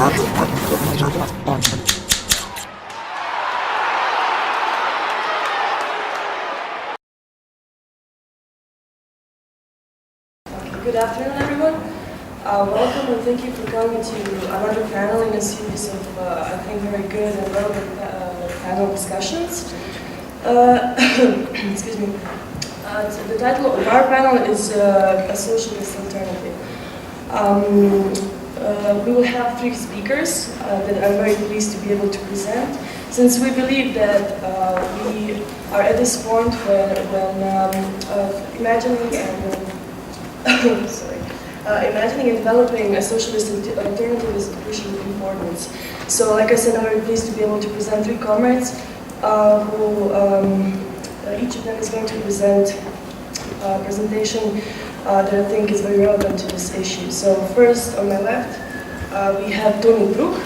Good afternoon, everyone. Welcome and thank you for coming to another panel in a series of, I think, very good and relevant panel discussions. Excuse me. The title of our panel is A Socialist Alternative. We will have three speakers that I'm very pleased to be able to present, since we believe that we are at this point when imagining and developing a socialist alternative is of crucial importance. So, like I said, I'm very pleased to be able to present three comrades who each of them is going to present a presentation that I think is very relevant to this issue. So, first, on my left, we have Toni Bruch.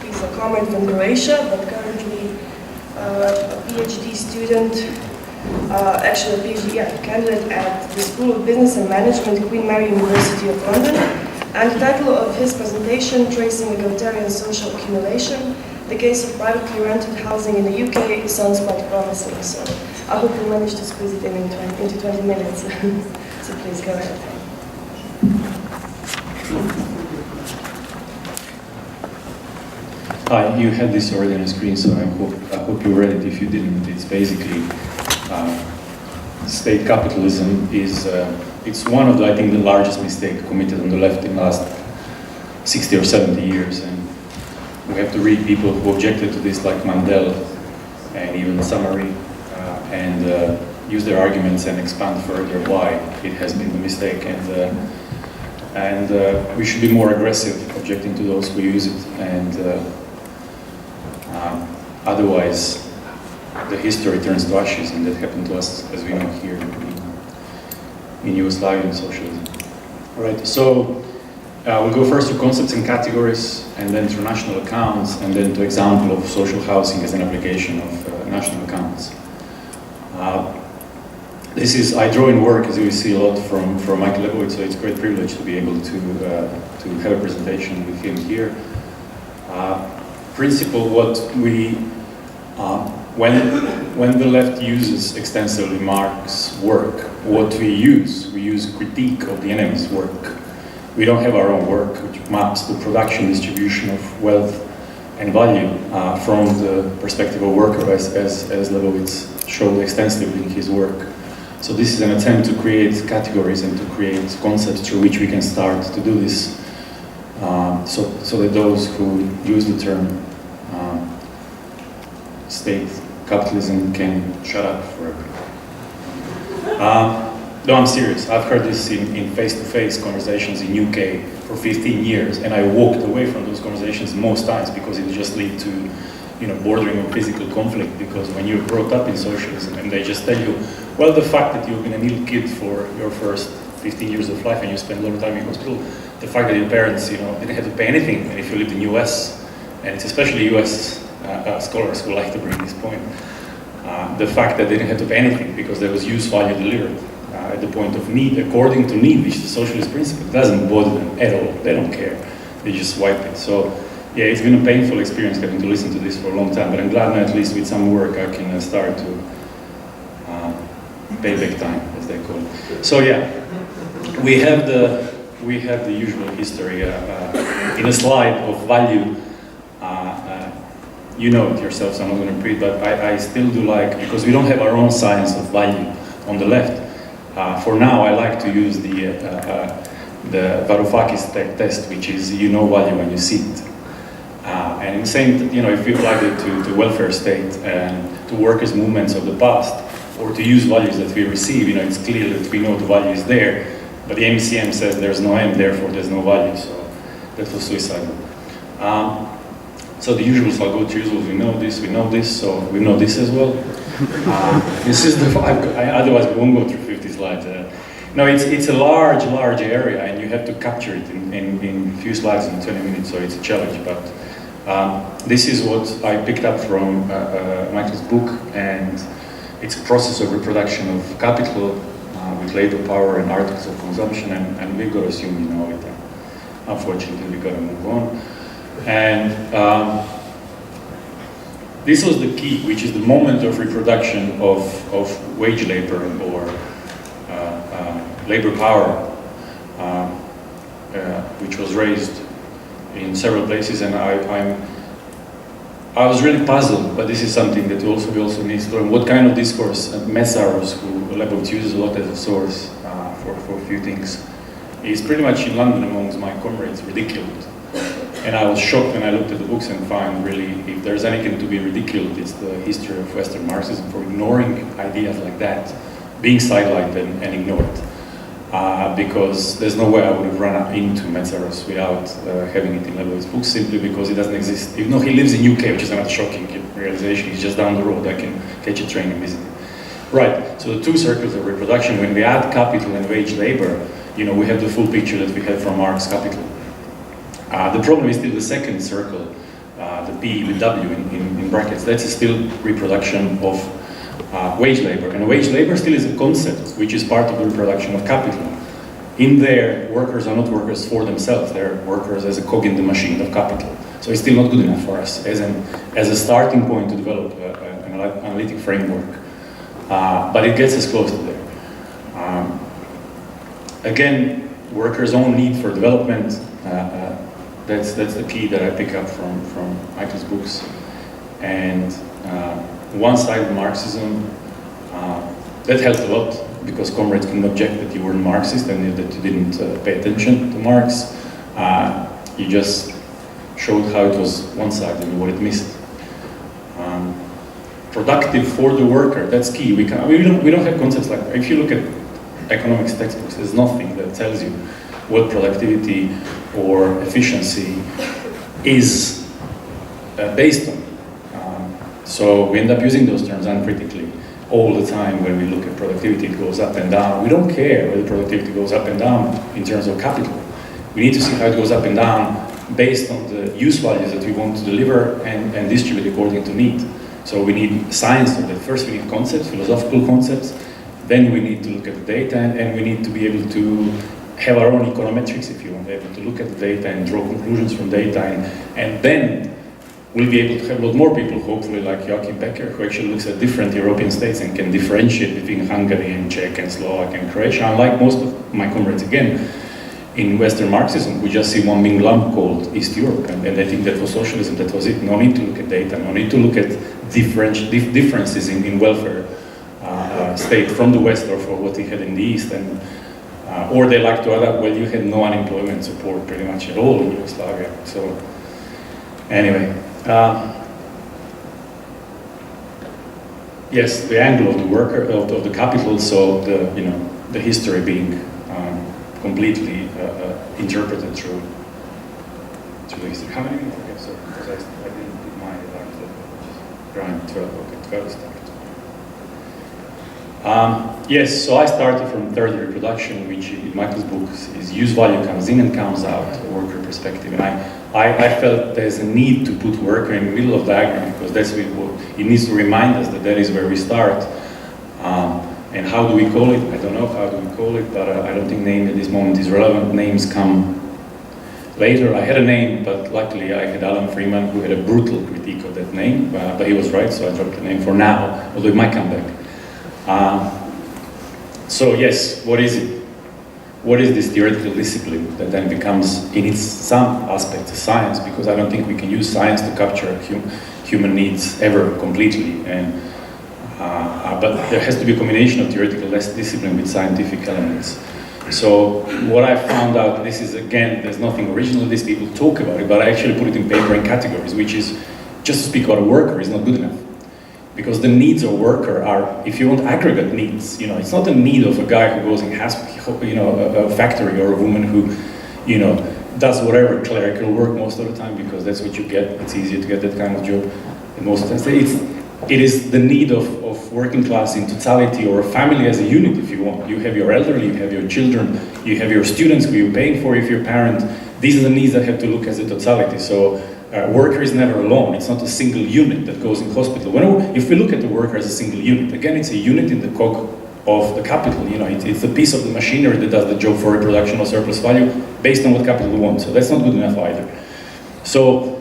He's a comrade from Croatia, but currently a PhD student. Actually a PhD candidate at the School of Business and Management, Queen Mary University of London. And the title of his presentation, Tracing Egalitarian Social Accumulation, the case of privately rented housing in the UK, sounds quite promising. So I hope we'll manage to squeeze it into 20 minutes. So please go ahead. Hi, you had this already on the screen, so I hope you read it. If you didn't, it's basically state capitalism is it's one of the, I think, the largest mistake committed on the left in the last 60 or 70 years, and we have to read people who objected to this, like Mandel and even Summary, and use their arguments and expand further why it has been a mistake, and we should be more aggressive objecting to those who use it, and otherwise the history turns to ashes, and that happened to us, as we know, here in Yugoslavian socialism. All right, so we'll go first to concepts and categories, and then to national accounts, and then to example of social housing as an application of national accounts. I draw in work, as you see, a lot from Michael Lebowitz, so it's a great privilege to be able to have a presentation with him here. Principle, what we when the left uses extensively Marx's work, what we use critique of the enemy's work. We don't have our own work, which maps the production distribution of wealth and value from the perspective of worker, as Lebowitz showed extensively in his work. So this is an attempt to create categories and to create concepts through which we can start to do this, so that those who use the term state capitalism can shut up forever. No, I'm serious. I've heard this in face-to-face conversations in UK for 15 years, and I walked away from those conversations most times because it just lead to, bordering on physical conflict. Because when you're brought up in socialism and they just tell you, well, the fact that you've been an ill kid for your first 15 years of life and you spend a lot of time in hospital, the fact that your parents, didn't have to pay anything, and if you lived in US, and it's especially US scholars who like to bring this point, the fact that they didn't have to pay anything because there was use value delivered at the point of need, according to need, which the socialist principle doesn't bother them at all. They don't care. They just wipe it. So, yeah, it's been a painful experience having to listen to this for a long time, but I'm glad now at least with some work I can start to pay back time, as they call it. So, yeah, we have the usual history in a slide of value. You know it yourself, so I'm not going to repeat, but I still do like, because we don't have our own science of value on the left. For now, I like to use the Varoufakis test, which is value when you see it. And in the same, if you apply it to welfare state and to workers' movements of the past, or to use values that we receive, it's clear that we know the value is there, but the MCM says there's no M, therefore there's no value, so that was suicidal. So the usuals, I'll go through usuals, we know this, so we know this as well. This is the vibe, otherwise we won't go through 50 slides. No, it's a large area, and you have to capture it in a few slides in 20 minutes, so it's a challenge. But this is what I picked up from Michael's book, and it's a process of reproduction of capital with labor power and articles of consumption, and we've got to assume you know it. Unfortunately, we've got to move on. And this was the key, which is the moment of reproduction of wage labor or labor power, which was raised in several places. And I was really puzzled, but this is something that we also need to learn. What kind of discourse, Messaros, who Lebowitz uses a lot as a source for a few things, is pretty much in London amongst my comrades ridiculed. And I was shocked when I looked at the books and found really, if there's anything to be ridiculed, it's the history of Western Marxism for ignoring ideas like that, being sidelined and ignored. Because there's no way I would have run into Messaros without having it in Lebowitz's books, simply because it doesn't exist. Even though he lives in UK, which is another shocking realization, he's just down the road, I can catch a train and visit him. Right, so the two circles of reproduction, when we add capital and wage labor, you know, we have the full picture that we had from Marx Capital. The problem is still the second circle, the P with W in brackets. That's still reproduction of wage labor. And wage labor still is a concept which is part of the reproduction of capital. In there, workers are not workers for themselves. They're workers as a cog in the machine of capital. So it's still not good enough for us as a starting point to develop an analytic framework. But it gets us close to there. Again, workers' own need for development. That's the key that I pick up from Michael's books. And one-sided Marxism, that helped a lot, because comrades couldn't object that you weren't Marxist and that you didn't pay attention to Marx. You just showed how it was one-sided and what it missed. Productive for the worker, that's key. We don't have concepts like, if you look at economics textbooks, there's nothing that tells you what productivity or efficiency is based on. So we end up using those terms uncritically all the time when we look at productivity. It goes up and down. We don't care whether productivity goes up and down in terms of capital. We need to see how it goes up and down based on the use values that we want to deliver and distribute according to need. So we need science of that. First we need concepts, philosophical concepts. Then we need to look at the data, and we need to be able to have our own econometrics, if you want, able to look at the data and draw conclusions from data, and then we'll be able to have a lot more people, hopefully, like Joachim Becker, who actually looks at different European states and can differentiate between Hungary and Czech and Slovak and Croatia. Unlike most of my comrades, again, in Western Marxism, we just see one big lump called East Europe, and they think that was socialism, that was it. No need to look at data, no need to look at differences in welfare state from the West or for what we had in the East. And or they like to add, well, you had no unemployment support pretty much at all in Yugoslavia. So anyway, yes, the angle of the worker, of the capital, so the history being completely interpreted through the history. How many minutes? Okay, sorry, because I didn't put my around 12. Okay, 12 start. Yes, so I started from third reproduction, which in Michael's books is use value comes in and comes out, a worker perspective. And I felt there's a need to put worker in the middle of the diagram, because that's what it needs to remind us that is where we start. And how do we call it? I don't know how do we call it, but I don't think name at this moment is relevant. Names come later. I had a name, but luckily I had Alan Freeman, who had a brutal critique of that name, but he was right, so I dropped the name for now, although it might come back. So yes, what is it? What is this theoretical discipline that then becomes, in its some aspects, a science? Because I don't think we can use science to capture human needs ever completely. And but there has to be a combination of theoretical discipline with scientific elements. So what I found out, this is again, there's nothing original. These people talk about it, but I actually put it in paper in categories, which is just to speak about a worker is not good enough. Because the needs of a worker are, if you want aggregate needs, it's not the need of a guy who goes and has, a factory, or a woman who, does whatever clerical work most of the time, because that's what you get. It's easier to get that kind of job. And most of the time, it is the need of working class in totality, or a family as a unit, if you want. You have your elderly, you have your children, you have your students who you're paying for if you're a parent. These are the needs that have to look as a totality. So. Worker is never alone. It's not a single unit that goes in hospital. If we look at the worker as a single unit, again, it's a unit in the cog of the capital. It's a piece of the machinery that does the job for reproduction or surplus value based on what capital wants. So that's not good enough either. So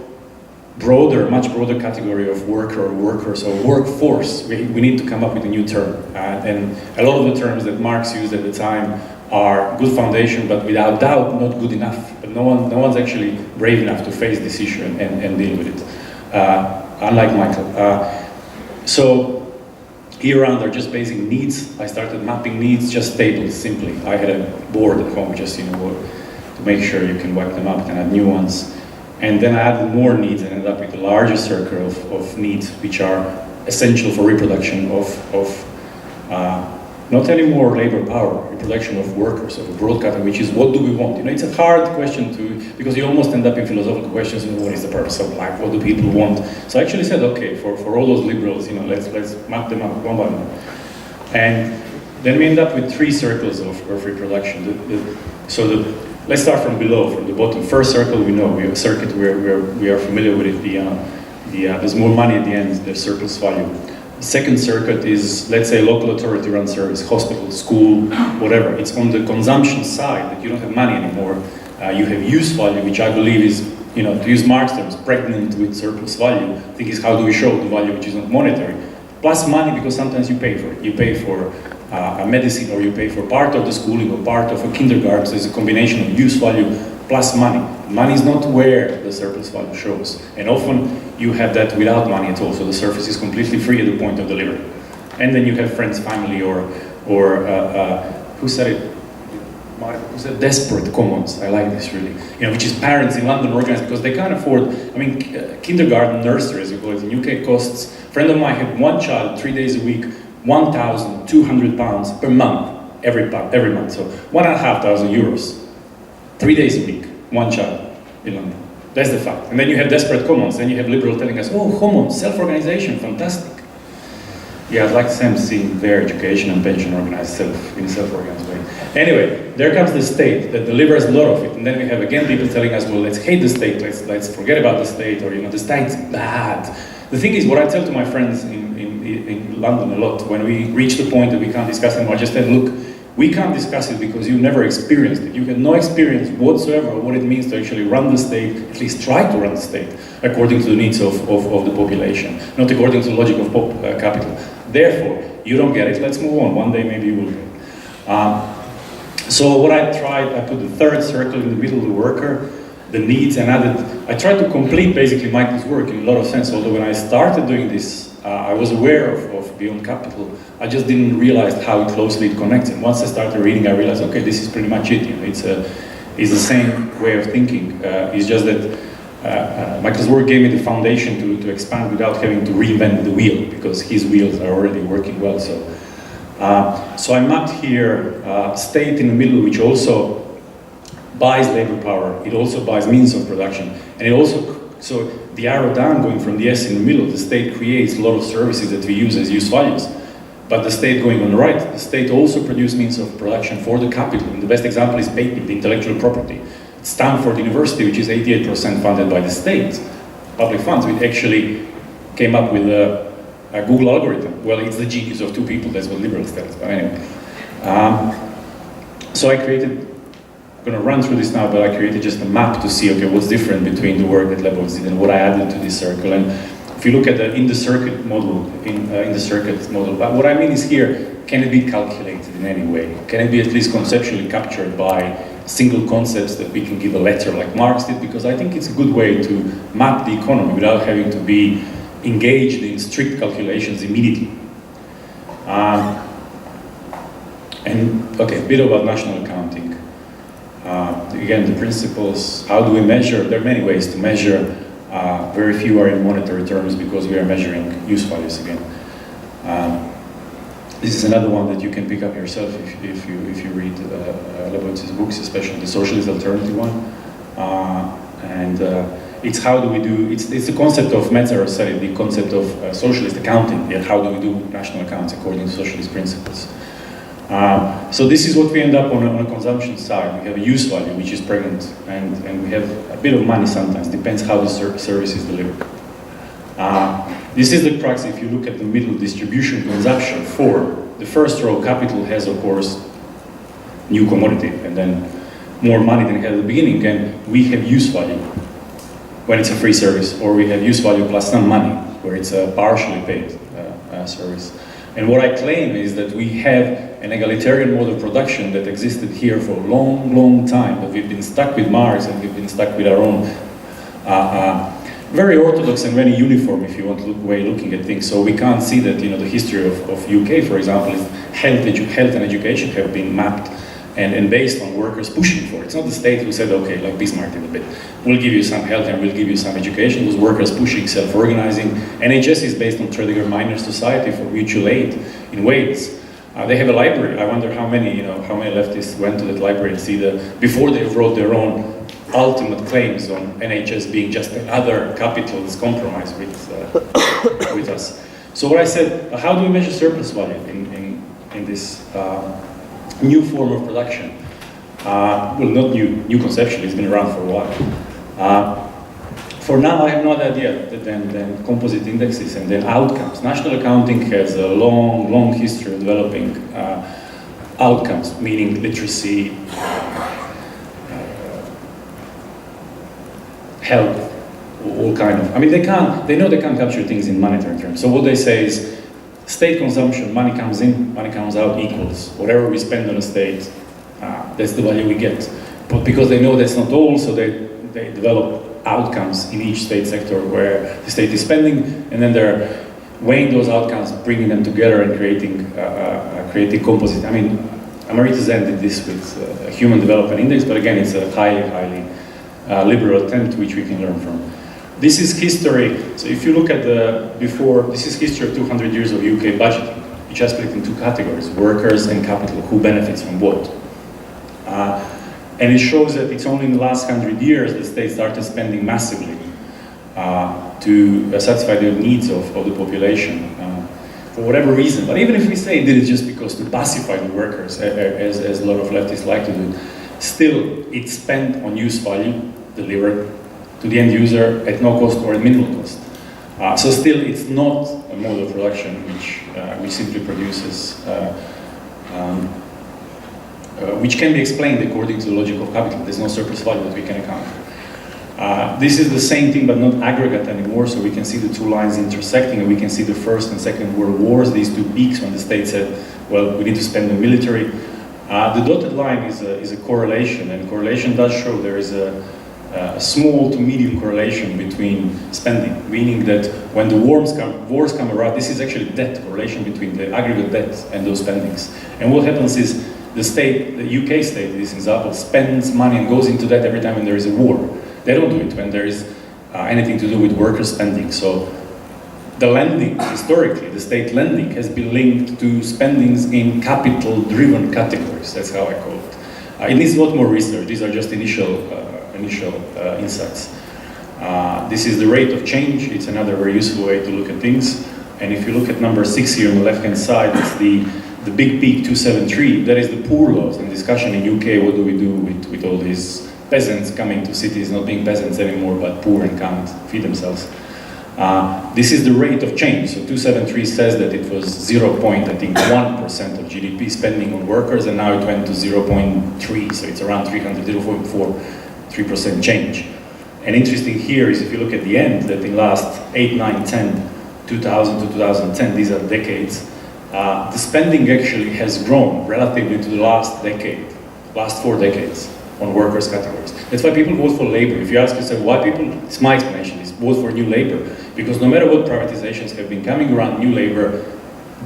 much broader category of worker or workers or workforce. We need to come up with a new term. And a lot of the terms that Marx used at the time are good foundation, but without doubt not good enough. But no one's actually brave enough to face this issue and deal with it, unlike Michael. So here on are just basic needs. I started mapping needs, just tables, simply. I had a board at home, just to make sure you can wipe them up and add new ones. And then I added more needs and ended up with a larger circle of needs, which are essential for reproduction of not anymore labor power, reproduction of workers, of a broad category, which is what do we want? It's a hard question because you almost end up in philosophical questions. What is the purpose of life? What do people want? So I actually said, okay, for all those liberals, let's map them up one by one. And then we end up with 3 circles of reproduction. Let's start from below, from the bottom. First circle, we know, we have a circuit where we are familiar with it. There's more money at the end, the surplus value. The second circuit is, let's say, local authority run service, hospital, school, whatever. It's on the consumption side that you don't have money anymore. You have use value, which I believe is, to use Marx terms, pregnant with surplus value. I think is how do we show the value which is not monetary. Plus money, because sometimes you pay for it. You pay for a medicine, or you pay for part of the schooling or part of a kindergarten. So it's a combination of use value plus money. Money is not where the surplus value shows. And often you have that without money at all. So the surface is completely free at the point of delivery. And then you have friends, family, or who said it? Who said desperate commons? I like this really. Which is parents in London organized because they can't afford. Kindergarten, nursery, as you call it in UK, costs. A friend of mine had one child, 3 days a week, £1,200 per month, every month. So €1,500, 3 days a week, one child in London. That's the fact. And then you have desperate commons. Then you have liberals telling us, oh, commons, self-organization, fantastic. Yeah, I'd like to see them seeing their education and pension organized in a self-organized way. Anyway, there comes the state that delivers a lot of it. And then we have again people telling us, well, let's hate the state, let's forget about the state, or the state's bad. The thing is, what I tell to my friends in London a lot, when we reach the point that we can't discuss anymore, I just said, look, we can't discuss it because you've never experienced it. You have no experience whatsoever of what it means to actually run the state, at least try to run the state, according to the needs of the population, not according to the logic of capital. Therefore, you don't get it, let's move on. One day maybe you will get it. So what I tried, I put the third circle in the middle of the worker, the needs, and I tried to complete basically Michael's work in a lot of sense, although when I started doing this, I was aware of Beyond Capital. I just didn't realize how closely it connects. And once I started reading, I realized, okay, this is pretty much it. It's the same way of thinking. It's just that Michael's work gave me the foundation to expand without having to reinvent the wheel, because his wheels are already working well. So I mapped here state in the middle, which also buys labor power. It also buys means of production, and it also. So the arrow down going from the S in the middle, the state creates a lot of services that we use as use values. But the state going on the right, the state also produces means of production for the capital. And the best example is patent, the intellectual property. Stanford University, which is 88% funded by the state, public funds, which actually came up with a Google algorithm. Well, it's the genius of 2 people, that's what liberals tell us. But anyway. So I created, I'm going to run through this now, but I created just a map to see, okay, what's different between the work that Lebowitz did and what I added to this circle. And if you look at the in the circuit model, but what I mean is here, can it be calculated in any way? Can it be at least conceptually captured by single concepts that we can give a letter like Marx did? Because I think it's a good way to map the economy without having to be engaged in strict calculations immediately. And okay, a bit about national accounting. Again, the principles, how do we measure? There are many ways to measure. Very few are in monetary terms because we are measuring use values again. This is another one that you can pick up yourself if you read Lebowitz's books, especially the Socialist Alternative one. It's how do we do, it's the concept of Metzer said it, the concept of socialist accounting, yet how do we do national accounts according to socialist principles. So this is what we end up on a consumption side. We have a use value, which is pregnant, and we have a bit of money sometimes, depends how the service is delivered. This is the crux. If you look at the middle distribution consumption for the first row, capital has, of course, new commodity, and then more money than it had at the beginning, and we have use value. when it's a free service, or we have use value plus some money, where it's a partially paid service. And what I claim is that we have an egalitarian mode of production that existed here for a long, long time, but we've been stuck with Marx and we've been stuck with our own very orthodox and very uniform, if you want, way looking at things. So we can't see that, the history of UK, for example, is health and education have been mapped and based on workers pushing for it. It's not the state who said, okay, like Bismarck did a bit, we'll give you some health and we'll give you some education. Those workers pushing, self-organizing. NHS is based on Tredegar Minor Society for Mutual Aid in Wales. They have a library. I wonder how many leftists went to that library and see before they wrote their own ultimate claims on NHS being just another capitalist compromise with us. So what I said, how do we measure surplus value in this new form of production? Well, not new conceptually, it's been around for a while. For now, I have no other idea than composite indexes and then outcomes. National accounting has a long history of developing outcomes, meaning literacy, health, all kind of. I mean, they know they can't capture things in monetary terms. So what they say is, state consumption, money comes in, money comes out equals whatever we spend on a state. That's the value we get. But because they know that's not all, so they develop outcomes in each state sector where the state is spending, and then they're weighing those outcomes, bringing them together, and creating composite. I mean, Amartya Sen did this with a human development index, but again, it's a highly liberal attempt which we can learn from. This is history. So if you look at this is history of 200 years of UK budgeting, which has split in two categories: workers and capital. Who benefits from what? And it shows that it's only in the last 100 years the state started spending massively to satisfy the needs of the population for whatever reason. But even if we say it did it just because to pacify the workers, as a lot of leftists like to do, still it's spent on use value delivered to the end user at no cost or at minimal cost. So still it's not a mode of production which simply produces which can be explained according to the logic of capital. There's no surplus value that we can account for. This is the same thing but not aggregate anymore, so we can see the two lines intersecting, and we can see the First and Second World Wars, these two peaks when the state said, well, we need to spend on military. The dotted line is a correlation, and correlation does show there is a small to medium correlation between spending, meaning that when the wars come around, this is actually debt correlation between the aggregate debt and those spendings. And what happens is the UK state, in this example, spends money and goes into debt every time when there is a war. They don't do it when there is anything to do with worker spending. So the lending, historically, the state lending has been linked to spendings in capital-driven categories. That's how I call it. It needs a lot more research. These are just initial insights. This is the rate of change. It's another very useful way to look at things. And if you look at number 6 here on the left-hand side, it's the big peak 273. That is the poor laws and discussion in UK. What do we do with all these peasants coming to cities, not being peasants anymore, but poor and can't feed themselves? This is the rate of change. So 273 says that it was 1% of GDP spending on workers, and now it went to 0.3. So it's around 3% change. And interesting here is if you look at the end, that in last 8, 9, 10, 2000 to 2010, these are decades, the spending actually has grown relatively to the last 4 decades on workers' categories. That's why people vote for labor. If you ask yourself why people, it's my explanation, is vote for new labor. Because no matter what privatizations have been coming around, new labor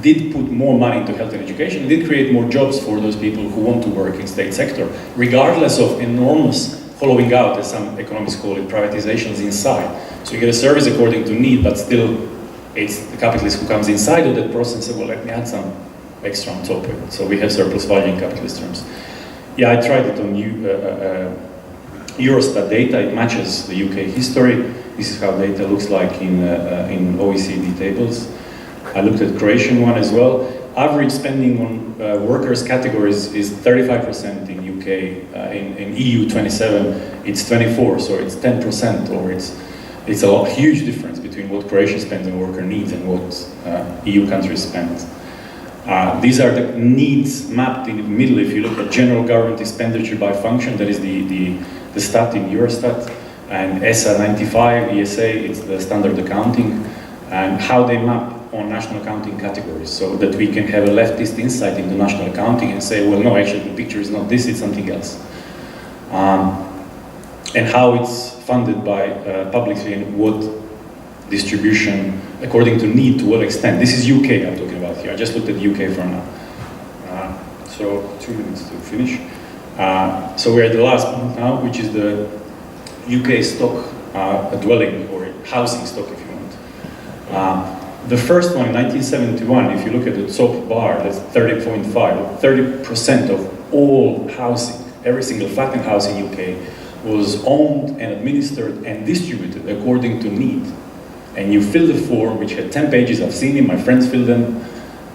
did put more money into health and education, did create more jobs for those people who want to work in state sector, regardless of enormous hollowing out, as some economists call it, privatizations inside. So you get a service according to need, but still it's the capitalist who comes inside of that process and says, well, let me add some extra on top of it. So we have surplus value in capitalist terms. Yeah, I tried it on Eurostat data. It matches the UK history. This is how data looks like in OECD tables. I looked at Croatian one as well. Average spending on workers categories is 35% in UK. In EU 27, it's 24, so it's 10%, or it's a huge difference between what Croatia spends on worker needs and what EU countries spend. These are the needs mapped in the middle. If you look at general government expenditure by function, that is the stat in Eurostat. and ESA 95, ESA, it's the standard accounting, and how they map on national accounting categories, so that we can have a leftist insight into national accounting and say, well, no, actually the picture is not this, it's something else. And how it's funded by publicly and what distribution according to need, to what extent. This is UK I'm talking about here. I just looked at UK for now. So 2 minutes to finish. So we're at the last point now, which is the UK stock dwelling or housing stock, if you want. The first one in 1971, if you look at the top bar, that's 30.5, 30% of all housing, every single flat in house in UK was owned and administered and distributed according to need. And you fill the form, which had 10 pages, I've seen it, my friends fill them,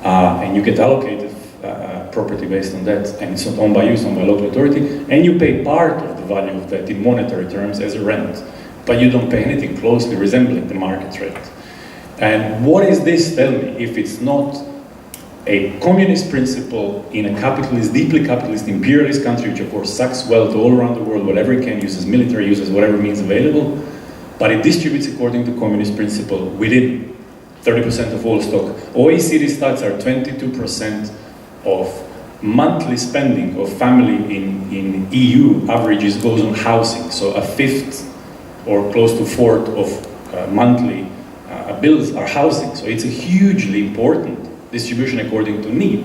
and you get allocated property based on that, and it's not owned by you, it's owned by local authority, and you pay part of the value of that in monetary terms as a rent, but you don't pay anything closely resembling the market rate. And what is this, tell me, if it's not a communist principle in a capitalist, deeply capitalist, imperialist country, which of course sucks wealth all around the world, whatever it can, uses military, uses whatever means available, but it distributes according to communist principle within 30% of all stock. OECD stats are 22% of monthly spending of family in EU averages goes on housing, so a fifth or close to fourth of monthly bills are housing, so it's a hugely important distribution according to need.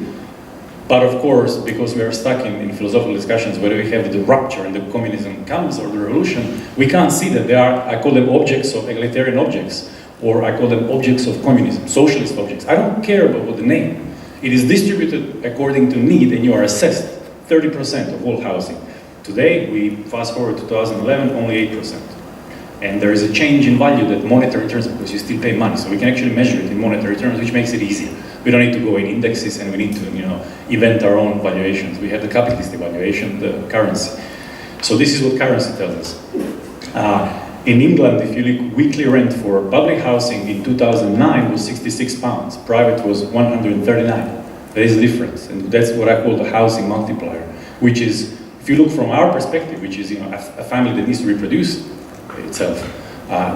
But of course, because we are stuck in philosophical discussions whether we have the rupture and the communism comes or the revolution, we can't see that they are, I call them objects of egalitarian objects, or I call them objects of communism, socialist objects. I don't care about what the name. It is distributed according to need, and you are assessed 30% of all housing. Today, we fast forward to 2011, only 8%. And there is a change in value that monetary terms, because you still pay money, so we can actually measure it in monetary terms, which makes it easier. We don't need to go in indexes, and we need to, invent our own valuations. We have the capitalist evaluation, the currency. So this is what currency tells us. In England, if you look, weekly rent for public housing in 2009 was £66, private was 139. There is a difference, and that's what I call the housing multiplier, which is, if you look from our perspective, which is a family that needs to reproduce itself,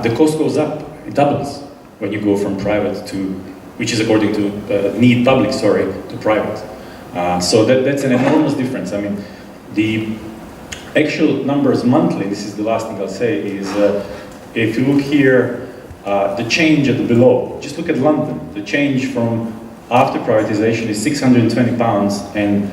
the cost goes up, it doubles when you go from private to, which is according to need public, to private. So that's an enormous difference. I mean, the actual numbers monthly, this is the last thing I'll say, is if you look here, the change at the below, just look at London, the change from after privatization is £620, and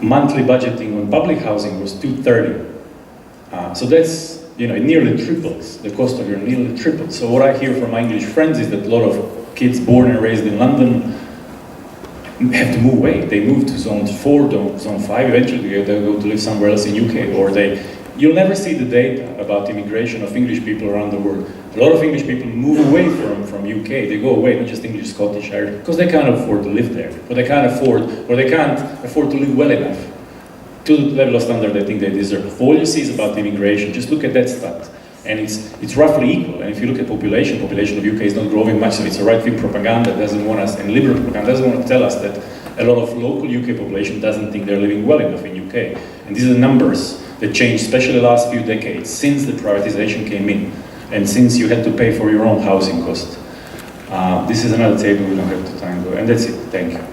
monthly budgeting on public housing was £230. So that's, it nearly triples, the cost of your nearly triples. So what I hear from my English friends is that a lot of kids born and raised in London have to move away. They move to zone 4, zone 5, eventually they go to live somewhere else in UK, or you'll never see the data about immigration of English people around the world. A lot of English people move away from UK, they go away, not just English, Scottish, Irish, because they can't afford to live there, or they can't afford to live well enough to the level of standard they think they deserve. All you see is about immigration, just look at that stat. And it's roughly equal. And if you look at population of UK is not growing much, so it's a right-wing propaganda that doesn't want us, and liberal propaganda doesn't want to tell us that a lot of local UK population doesn't think they're living well enough in UK. And these are the numbers that changed, especially the last few decades, since the privatization came in, and since you had to pay for your own housing cost. This is another table, we don't have the time to go, and that's it, thank you.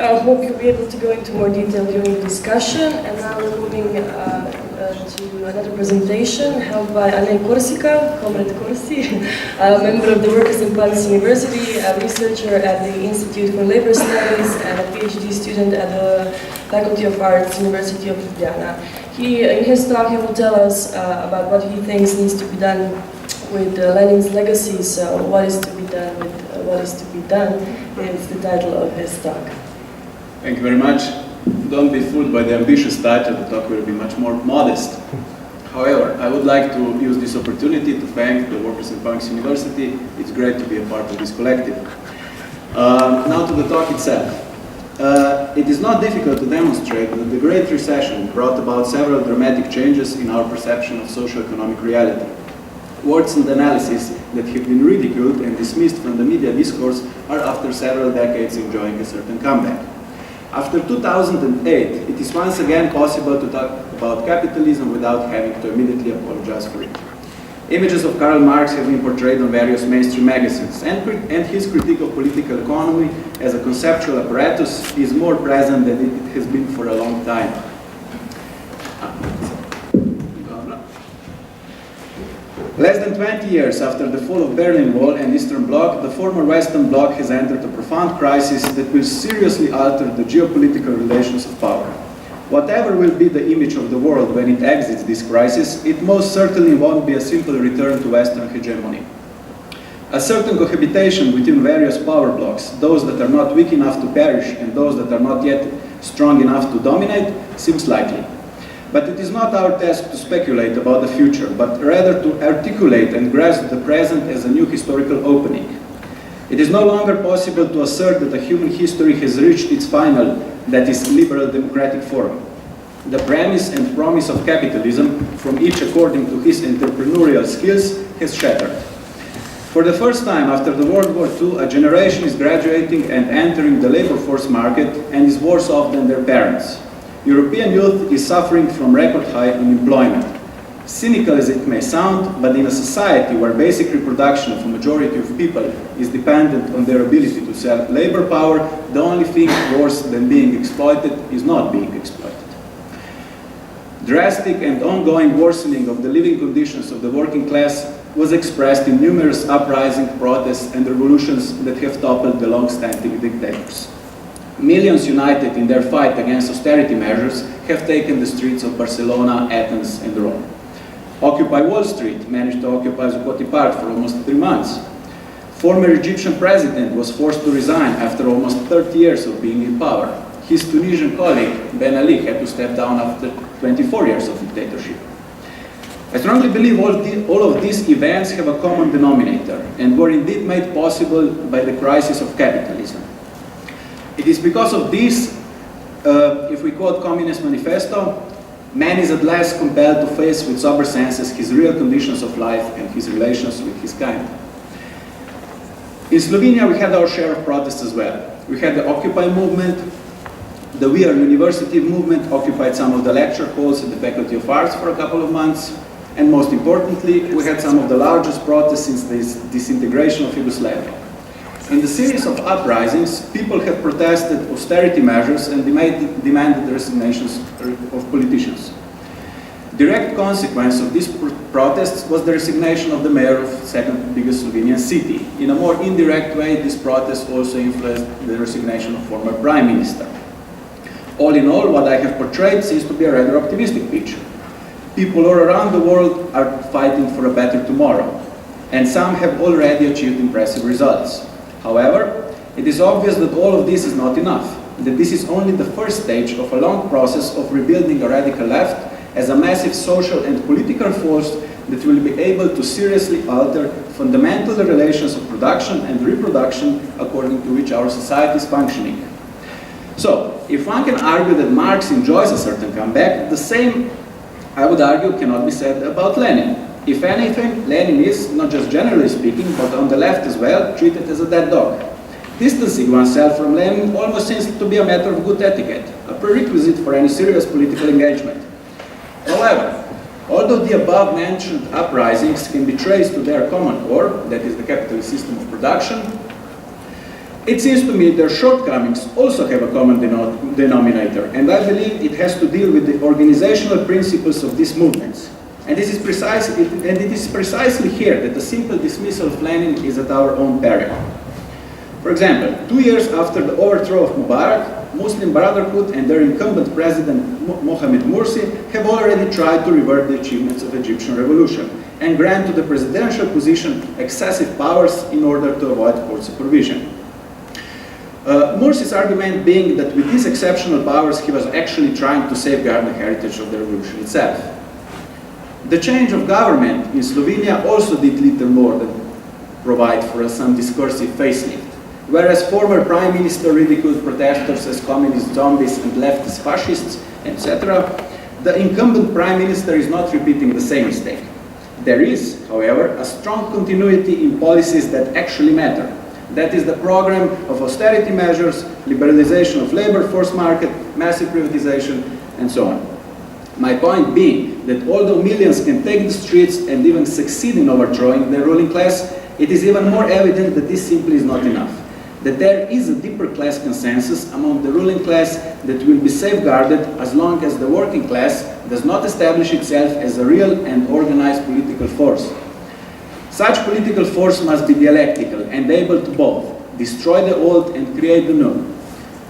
I hope you'll be able to go into more detail during the discussion. And now we're moving to another presentation held by Anne Corsica, Comrade Corsi, a member of the Workers' and Planners University, a researcher at the Institute for Labor Studies, and a PhD student at the Faculty of Arts, University of Ljubljana. In his talk, he will tell us about what he thinks needs to be done with Lenin's legacy. So, what is to be done with what is to be done is the title of his talk. Thank you very much. Don't be fooled by the ambitious title, the talk will be much more modest. However, I would like to use this opportunity to thank the Workers' and Planners University. It's great to be a part of this collective. Now to the talk itself. It is not difficult to demonstrate that the Great Recession brought about several dramatic changes in our perception of socio-economic reality. Words and analyses that have been ridiculed and dismissed from the media discourse are after several decades enjoying a certain comeback. After 2008, it is once again possible to talk about capitalism without having to immediately apologize for it. Images of Karl Marx have been portrayed on various mainstream magazines, and his critique of political economy as a conceptual apparatus is more present than it has been for a long time. Less than 20 years after the fall of Berlin Wall and Eastern Bloc, the former Western Bloc has entered a profound crisis that will seriously alter the geopolitical relations of power. Whatever will be the image of the world when it exits this crisis, it most certainly won't be a simple return to Western hegemony. A certain cohabitation between various power blocks, those that are not weak enough to perish and those that are not yet strong enough to dominate, seems likely. But it is not our task to speculate about the future, but rather to articulate and grasp the present as a new historical opening. It is no longer possible to assert that a human history has reached its final, that is, liberal democratic form. The premise and promise of capitalism, from each according to his entrepreneurial skills, has shattered. For the first time after the World War II, a generation is graduating and entering the labor force market and is worse off than their parents. European youth is suffering from record high unemployment. Cynical as it may sound, but in a society where basic reproduction of a majority of people is dependent on their ability to sell labor power, the only thing worse than being exploited is not being exploited. Drastic and ongoing worsening of the living conditions of the working class was expressed in numerous uprisings, protests, and revolutions that have toppled the long-standing dictators. Millions united in their fight against austerity measures have taken the streets of Barcelona, Athens, and Rome. Occupy Wall Street managed to occupy Zuccotti Park for almost 3 months. Former Egyptian president was forced to resign after almost 30 years of being in power. His Tunisian colleague, Ben Ali, had to step down after 24 years of dictatorship. I strongly believe all of these events have a common denominator and were indeed made possible by the crisis of capitalism. It is because of this, if we quote Communist Manifesto, man is at last compelled to face with sober senses his real conditions of life and his relations with his kind. In Slovenia, we had our share of protests as well. We had the Occupy movement. The We Are University movement occupied some of the lecture halls at the Faculty of Arts for a couple of months. And most importantly, we had some of the largest protests since the disintegration of Yugoslavia. In the series of uprisings, people have protested austerity measures and demanded the resignations of politicians. Direct consequence of these protests was the resignation of the mayor of the second biggest Slovenian city. In a more indirect way, this protest also influenced the resignation of former prime minister. All in all, what I have portrayed seems to be a rather optimistic picture. People all around the world are fighting for a better tomorrow, and some have already achieved impressive results. However, it is obvious that all of this is not enough, that this is only the first stage of a long process of rebuilding a radical left as a massive social and political force that will be able to seriously alter fundamental relations of production and reproduction according to which our society is functioning. So, if one can argue that Marx enjoys a certain comeback, the same, I would argue, cannot be said about Lenin. If anything, Lenin is, not just generally speaking, but on the left as well, treated as a dead dog. Distancing oneself from Lenin almost seems to be a matter of good etiquette, a prerequisite for any serious political engagement. However, although the above-mentioned uprisings can be traced to their common core, that is the capitalist system of production, it seems to me their shortcomings also have a common denominator, and I believe it has to deal with the organizational principles of these movements. And it is precisely here that the simple dismissal of Lenin is at our own peril. For example, 2 years after the overthrow of Mubarak, Muslim Brotherhood and their incumbent president Mohamed Morsi have already tried to revert the achievements of the Egyptian revolution and grant to the presidential position excessive powers in order to avoid court supervision. Morsi's argument being that with these exceptional powers he was actually trying to safeguard the heritage of the revolution itself. The change of government in Slovenia also did little more than provide for some discursive facelift. Whereas former prime minister ridiculed protesters as communist zombies and leftist fascists, etc., the incumbent prime minister is not repeating the same mistake. There is, however, a strong continuity in policies that actually matter. That is the program of austerity measures, liberalization of labor force market, massive privatization, and so on. My point being that although millions can take the streets and even succeed in overthrowing the ruling class, it is even more evident that this simply is not enough. That there is a deeper class consensus among the ruling class that will be safeguarded as long as the working class does not establish itself as a real and organized political force. Such political force must be dialectical and able to both destroy the old and create the new.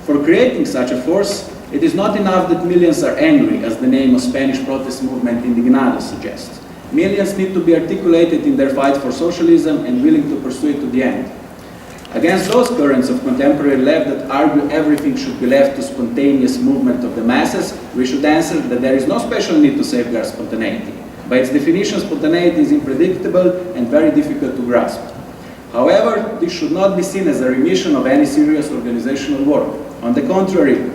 For creating such a force, it is not enough that millions are angry, as the name of Spanish protest movement Indignado suggests. Millions need to be articulated in their fight for socialism and willing to pursue it to the end. Against those currents of contemporary left that argue everything should be left to spontaneous movement of the masses, we should answer that there is no special need to safeguard spontaneity. By its definition, spontaneity is unpredictable and very difficult to grasp. However, this should not be seen as a remission of any serious organizational work. On the contrary,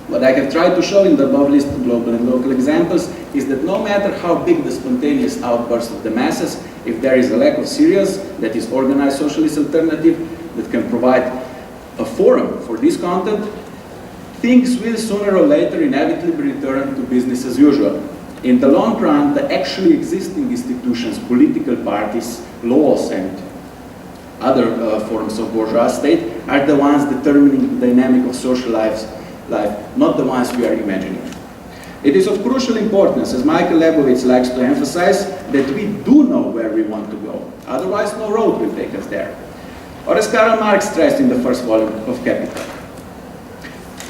what I have tried to show in the above list of global and local examples is that no matter how big the spontaneous outburst of the masses, if there is a lack of serious, that is organized socialist alternative, that can provide a forum for this content, things will sooner or later inevitably return to business as usual. In the long run, the actually existing institutions, political parties, laws, and other forms of bourgeois state are the ones determining the dynamic of social life, not the ones we are imagining. It is of crucial importance, as Michael Lebowitz likes to emphasize, that we do know where we want to go. Otherwise, no road will take us there. Or as Karl Marx stressed in the first volume of Capital.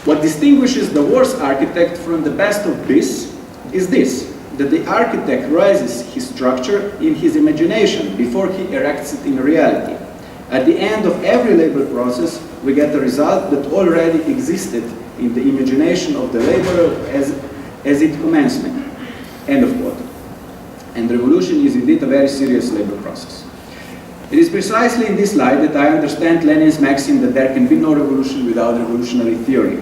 What distinguishes the worst architect from the best of this is this, that the architect raises his structure in his imagination before he erects it in reality. At the end of every labor process, we get a result that already existed in the imagination of the laborer as its commencement. End of quote. And revolution is indeed a very serious labor process. It is precisely in this light that I understand Lenin's maxim that there can be no revolution without revolutionary theory.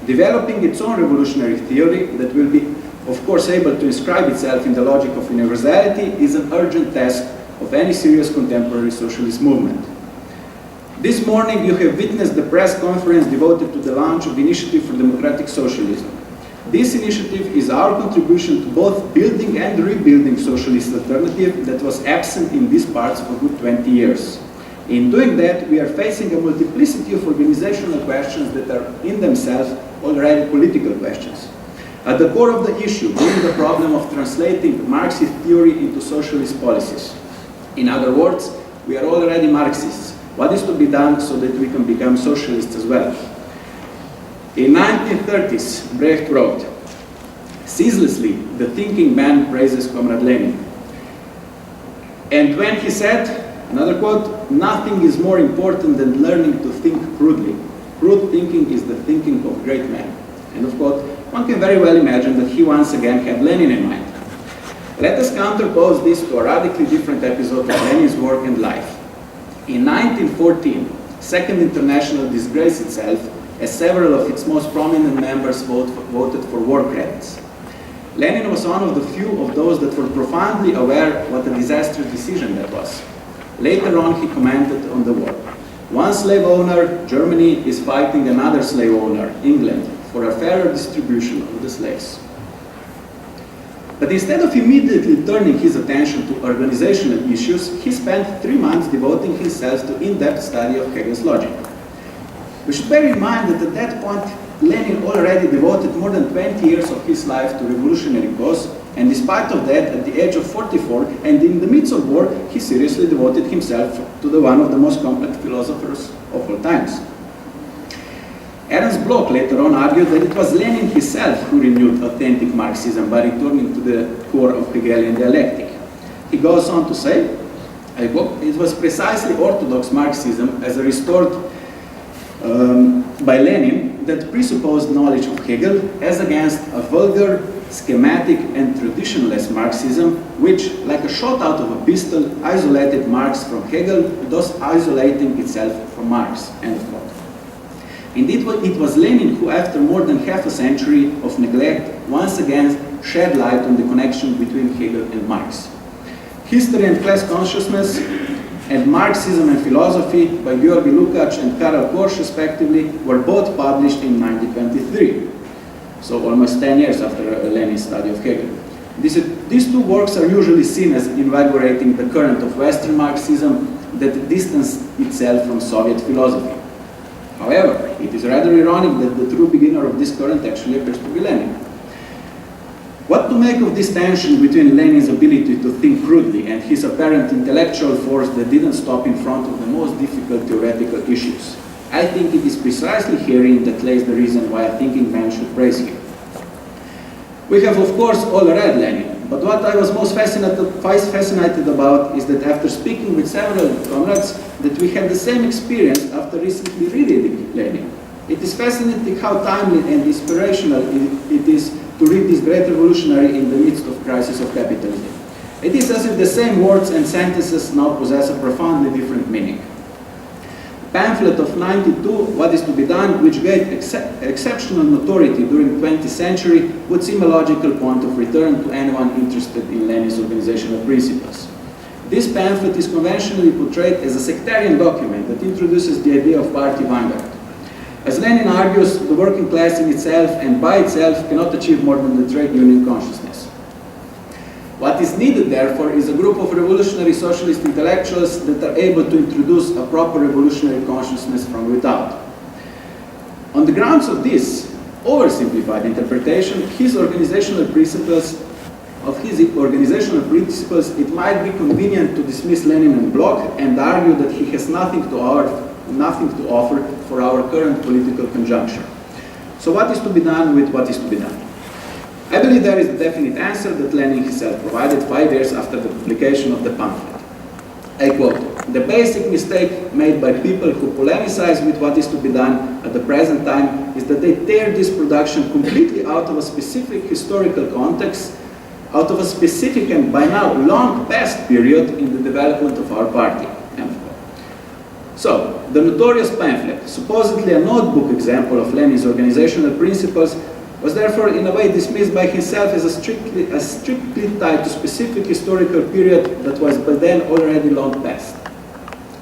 Developing its own revolutionary theory that will be, of course, able to inscribe itself in the logic of universality is an urgent task of any serious contemporary socialist movement. This morning you have witnessed the press conference devoted to the launch of the Initiative for Democratic Socialism. This initiative is our contribution to both building and rebuilding socialist alternative that was absent in these parts for a good 20 years. In doing that, we are facing a multiplicity of organizational questions that are in themselves already political questions. At the core of the issue being the problem of translating Marxist theory into socialist policies. In other words, we are already Marxists. What is to be done so that we can become socialists as well? In 1930s, Brecht wrote, "Ceaselessly, the thinking man praises Comrade Lenin." And when he said, another quote, "Nothing is more important than learning to think crudely. Crude thinking is the thinking of great men." End of quote. One can very well imagine that he once again had Lenin in mind. Let us counterpose this to a radically different episode of Lenin's work and life. In 1914, Second International disgraced itself as several of its most prominent members voted for war credits. Lenin was one of the few of those that were profoundly aware what a disastrous decision that was. Later on, he commented on the war. One slave owner, Germany, is fighting another slave owner, England, for a fairer distribution of the slaves. But instead of immediately turning his attention to organizational issues, he spent 3 months devoting himself to in-depth study of Hegel's logic. We should bear in mind that at that point, Lenin already devoted more than 20 years of his life to revolutionary cause, and despite of that, at the age of 44, and in the midst of war, he seriously devoted himself to one of the most complex philosophers of all times. Ernst Bloch later on argued that it was Lenin himself who renewed authentic Marxism by returning to the core of Hegelian dialectic. He goes on to say, I quote, "It was precisely orthodox Marxism as restored by Lenin that presupposed knowledge of Hegel as against a vulgar, schematic, and traditionalist Marxism, which, like a shot out of a pistol, isolated Marx from Hegel, thus isolating itself from Marx." End of quote. Indeed, it was Lenin who, after more than half a century of neglect, once again shed light on the connection between Hegel and Marx. History and Class Consciousness, and Marxism and Philosophy by Georgi Lukács and Karel Korsch, respectively, were both published in 1923, so almost 10 years after Lenin's study of Hegel. These two works are usually seen as invigorating the current of Western Marxism that distanced itself from Soviet philosophy. However, it is rather ironic that the true beginner of this current actually appears to be Lenin. What to make of this tension between Lenin's ability to think crudely and his apparent intellectual force that didn't stop in front of the most difficult theoretical issues? I think it is precisely herein that lays the reason why a thinking man should praise him. We have, of course, all read Lenin, but what I was most fascinated about is that after speaking with several comrades, that we had the same experience after recently reading Lenin. It is fascinating how timely and inspirational it is to read this great revolutionary in the midst of crisis of capitalism. It is as if the same words and sentences now possess a profoundly different meaning. Pamphlet of 92, What is to be Done, which gained exceptional notoriety during the 20th century, would seem a logical point of return to anyone interested in Lenin's organizational principles. This pamphlet is conventionally portrayed as a sectarian document that introduces the idea of party vanguard. As Lenin argues, the working class in itself and by itself cannot achieve more than the trade union consciousness. What is needed, therefore, is a group of revolutionary socialist intellectuals that are able to introduce a proper revolutionary consciousness from without. On the grounds of this oversimplified interpretation, his organizational principles, it might be convenient to dismiss Lenin en bloc and argue that he has nothing to offer for our current political conjuncture. So what is to be done with what is to be done? I believe there is a definite answer that Lenin himself provided 5 years after the publication of the pamphlet. I quote, "The basic mistake made by people who polemicize with what is to be done at the present time is that they tear this production completely out of a specific historical context, out of a specific and by now long past period in the development of our party." So, the notorious pamphlet, supposedly a notebook example of Lenin's organizational principles, was therefore in a way dismissed by himself as strictly tied to specific historical period that was by then already long past.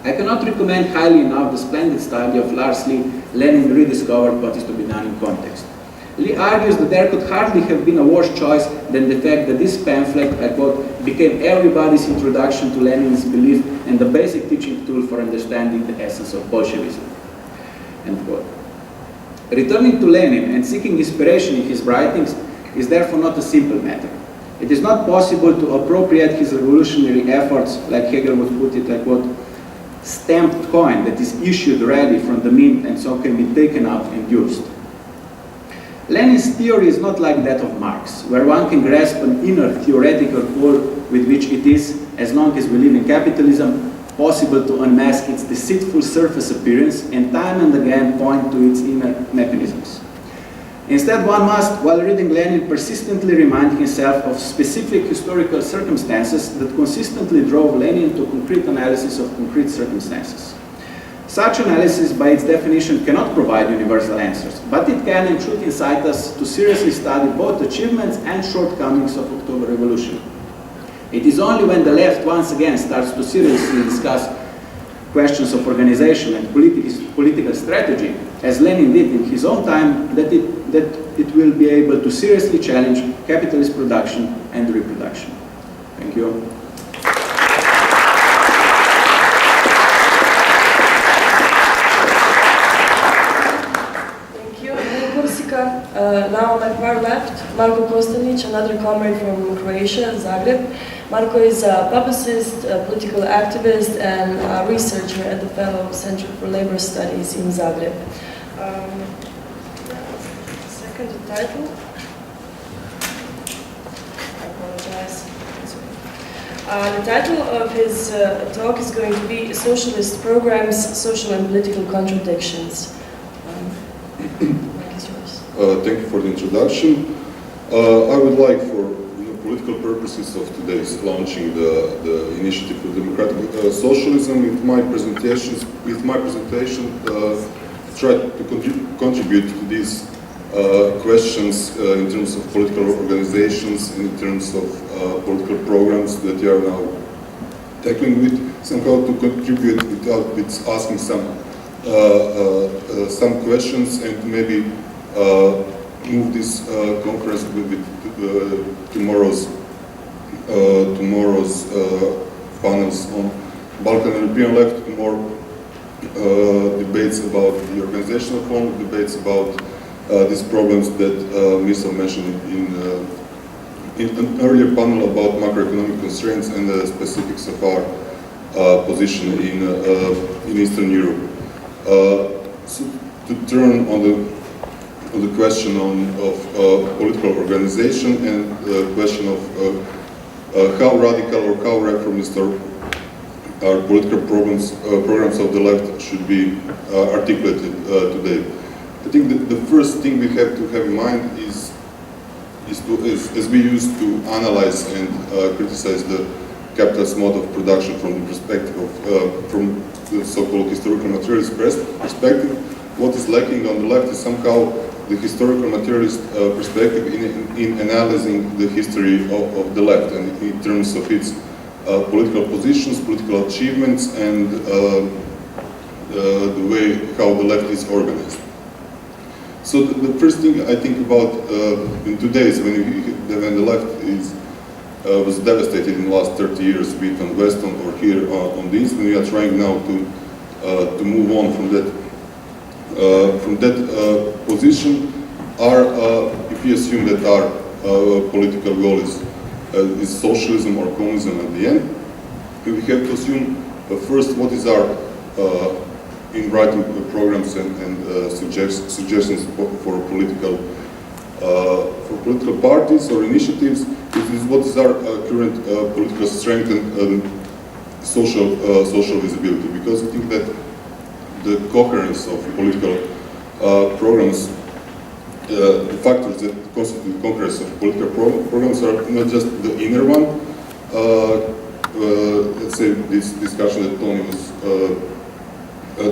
I cannot recommend highly enough the splendid study of Lars Lee, Lenin Rediscovered, What is to be Done in Context. Lee argues that there could hardly have been a worse choice than the fact that this pamphlet, I quote, became everybody's introduction to Lenin's belief and the basic teaching tool for understanding the essence of Bolshevism. End quote. Returning to Lenin and seeking inspiration in his writings is therefore not a simple matter. It is not possible to appropriate his revolutionary efforts, like Hegel would put it, like what, stamped coin that is issued ready from the mint and so can be taken out and used. Lenin's theory is not like that of Marx, where one can grasp an inner theoretical core with which it is, as long as we live in capitalism, possible to unmask its deceitful surface appearance and time and again point to its inner mechanisms. Instead, one must, while reading Lenin, persistently remind himself of specific historical circumstances that consistently drove Lenin to concrete analysis of concrete circumstances. Such analysis, by its definition, cannot provide universal answers, but it can and should incite us to seriously study both achievements and shortcomings of October Revolution. It is only when the left once again starts to seriously discuss questions of organization and political strategy, as Lenin did in his own time, that it will be able to seriously challenge capitalist production and reproduction. Thank you. Now on my far left, Marko Kostanić, another comrade from Croatia, Zagreb. Marko is a publicist, a political activist, and a researcher at the Fellow Center for Labor Studies in Zagreb. Second title. I apologize. The title of his talk is going to be Socialist Programs, Social and Political Contradictions. Thank you for the introduction. I would like, for political purposes of today's launching the Initiative for Democratic Socialism, with my presentation, try to contribute to these questions in terms of political organizations, in terms of political programs that are now tackling with, somehow to contribute without asking some questions and maybe move this conference with tomorrow's panels on Balkan and European left, more debates about the organizational form, debates about these problems that Misal mentioned in an earlier panel about macroeconomic constraints and the specifics of our position in Eastern Europe. So to turn on the question of political organization and the question of how radical or how reformist our political programs of the left should be articulated today. I think that the first thing we have to have in mind is as we used to analyze and criticize the capitalist mode of production from the perspective of from the so-called historical materialist perspective, what is lacking on the left is somehow the historical materialist perspective in analyzing the history of the left and in terms of its political positions, political achievements, and the way how the left is organized. So the first thing I think about in today's when the left was devastated in the last 30 years, be it on West or here on the East, and we are trying now to move on from that position. If we assume that our political goal is socialism or communism at the end, we have to assume first what is our in writing programs and suggestions for political parties or initiatives. Is what is our current political strength and social visibility? Because I think that the coherence of political programs, the factors that constitute the coherence of political programs are not just the inner one. Let's say this discussion that Tony was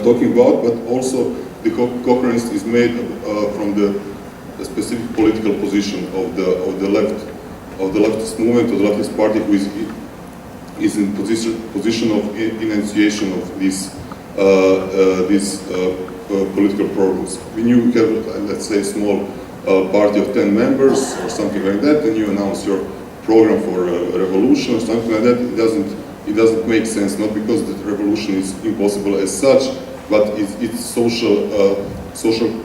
talking about, but also the coherence is made from the specific political position of the leftist movement, or the leftist party, who is in position of enunciation of these political programs. When you have, let's say, a small party of 10 members or something like that, and you announce your program for a revolution or something like that, it doesn't make sense, not because the revolution is impossible as such, but its social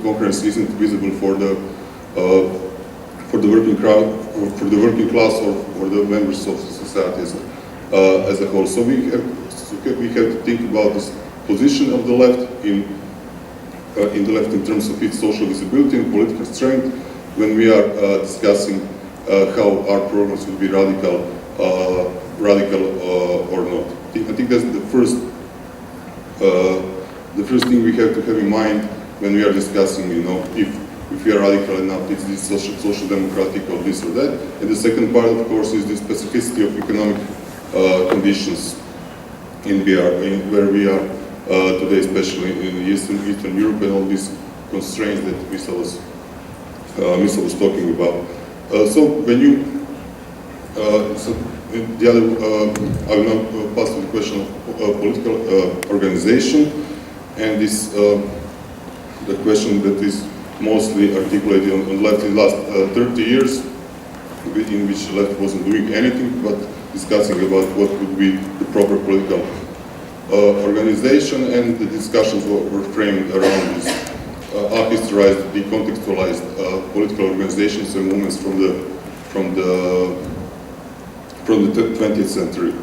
coherence isn't visible for the working crowd, or for the working class, or for the members of society as a whole. So we have to think about this position of the left in terms of its social visibility and political strength when we are discussing how our programs will be radical or not. I think that's the first thing we have to have in mind when we are discussing, if we are radical enough, is this social democratic or this or that. And the second part, of course, is the specificity of economic conditions where we are today, especially in Eastern Europe, and all these constraints that Misal was talking about. So when you, the other, I will now pass to the question of political organization, and this the question that is mostly articulated on the left in the last 30 years, in which the left wasn't doing anything but discussing about what would be the proper political organization, and the discussions were framed around this unhistorized, decontextualized political organizations and movements from the 20th century.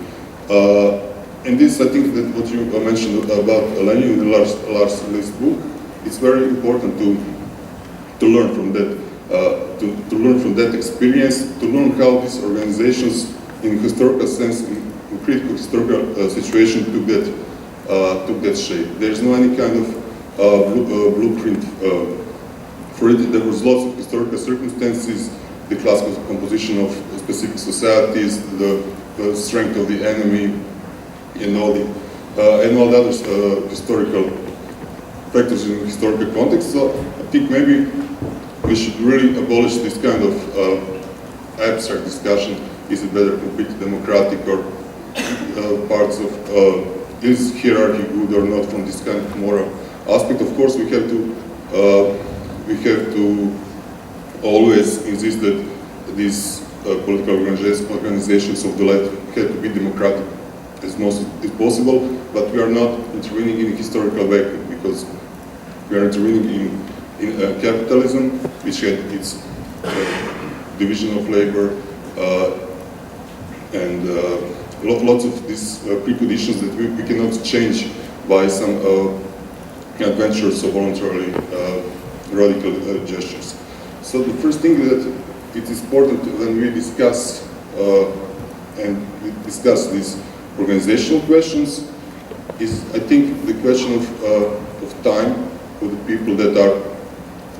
And this, I think, that what you mentioned about Lenin in the Lars List book, it's very important to learn from that, to learn from that experience, to learn how these organizations, in historical sense, in critical historical situation, took that shape. There's no any kind of blueprint for it. There was lots of historical circumstances, the class composition of specific societies, the strength of the enemy, and all the other historical factors in historical context. So I think maybe we should really abolish this kind of abstract discussion. Is it better completely democratic or parts of is hierarchy good or not from this kind of moral aspect. Of course, we have to always insist that these political organizations of the left have to be democratic as much as possible, but we are not intervening in a historical vacuum because we are intervening in capitalism, which had its division of labor and lots of these preconditions that we cannot change by some adventures or voluntarily radical gestures. So the first thing that it is important when we discuss these organizational questions is, I think, the question of time for the people that are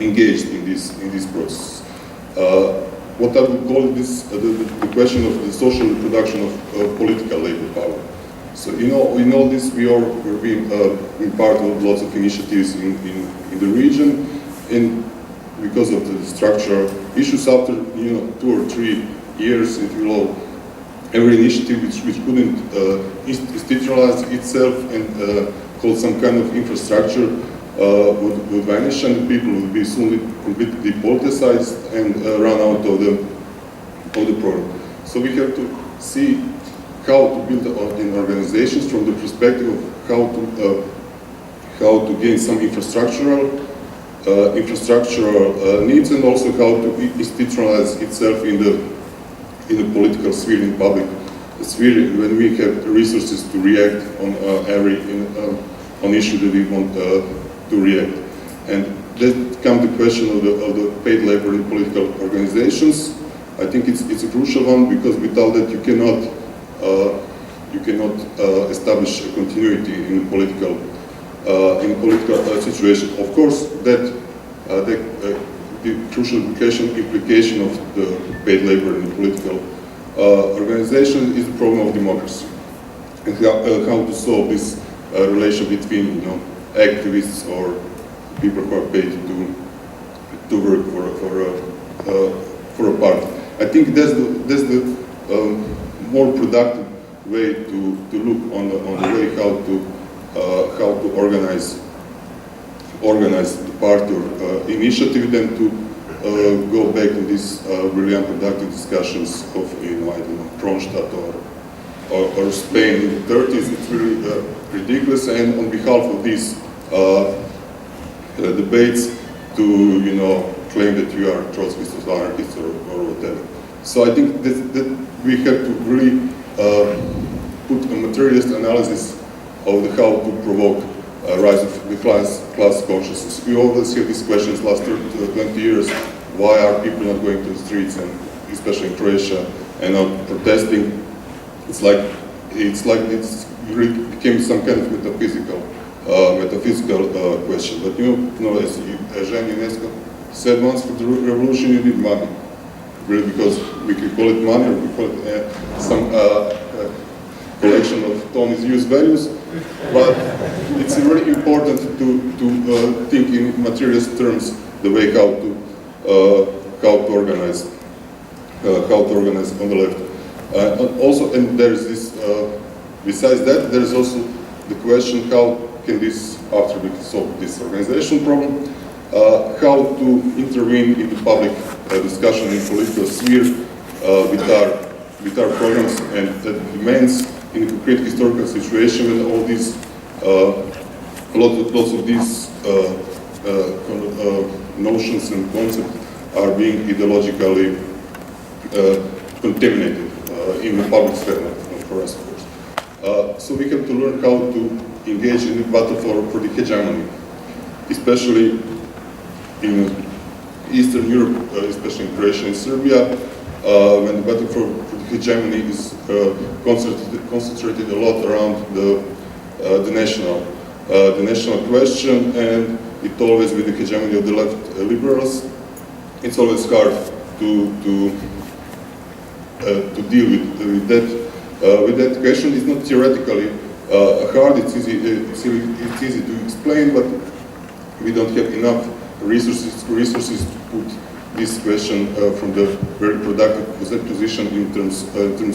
engaged in this process. What I would call this the question of the social reproduction of political labor power. So in all this, we're being part of lots of initiatives in the region, and because of the structural issues, after 2 or 3 years, it will every initiative which couldn't institutionalize itself and called some kind of infrastructure would vanish, and the people would be soon completely depoliticized and run out of the program. So we have to see how to build in organizations from the perspective of how to gain some infrastructural needs, and also how to institutionalize itself in the political sphere, in public sphere, when we have resources to react on on issue that we want to react. And that comes the question of the paid labor in political organizations. I think it's a crucial one, because without that you cannot establish a continuity in political situation. Of course, the crucial implication of the paid labor in the political organization is the problem of democracy, and how to solve this relation between activists or people who are paid to work for a party. I think that's the more productive way to look on the way how to organize the party or initiative, than to go back to these really unproductive discussions of I don't know, Kronstadt or Spain in the 30s. It's really ridiculous, and on behalf of these debates, to claim that you are Trotskyist or anarchist or whatever. So I think that we have to really put a materialist analysis of how to provoke a rise of the class consciousness. We always have these questions last 20 years. Why are people not going to the streets, and especially in Croatia, and not protesting? It's like it really became some kind of metaphysical question. But as Jean UNESCO said once, for the revolution you need money. Really, because we could call it money, or we call it some collection of Tony's use values. But it's really important to think in materialist terms the way how to organize on the left. Also, and there's this. Besides that, there's also the question: how can this, after we solve this organizational problem, how to intervene in the public discussion in political sphere with our programs, and that demands in a concrete historical situation when all these lots of these notions and concepts are being ideologically contaminated in the public sphere, for us, of course. So we have to learn how to engage in the battle for the hegemony, especially in Eastern Europe, especially in Croatia and Serbia, when the battle for the hegemony is concentrated a lot around the national question, and it always with the hegemony of the left liberals. It's always hard to deal with that question. It's not theoretically hard. It's easy to explain, but we don't have enough resources to put this question from the very productive position in terms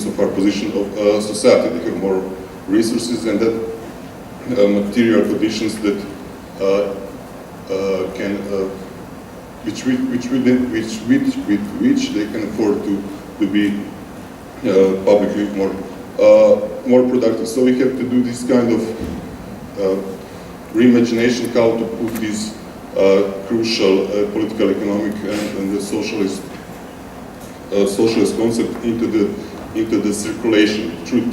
of our position of society. They have more resources and that material conditions that can with which they can afford to be publicly more productive. So we have to do this kind of reimagination, how to put these crucial political, economic, and the socialist concept into the circulation through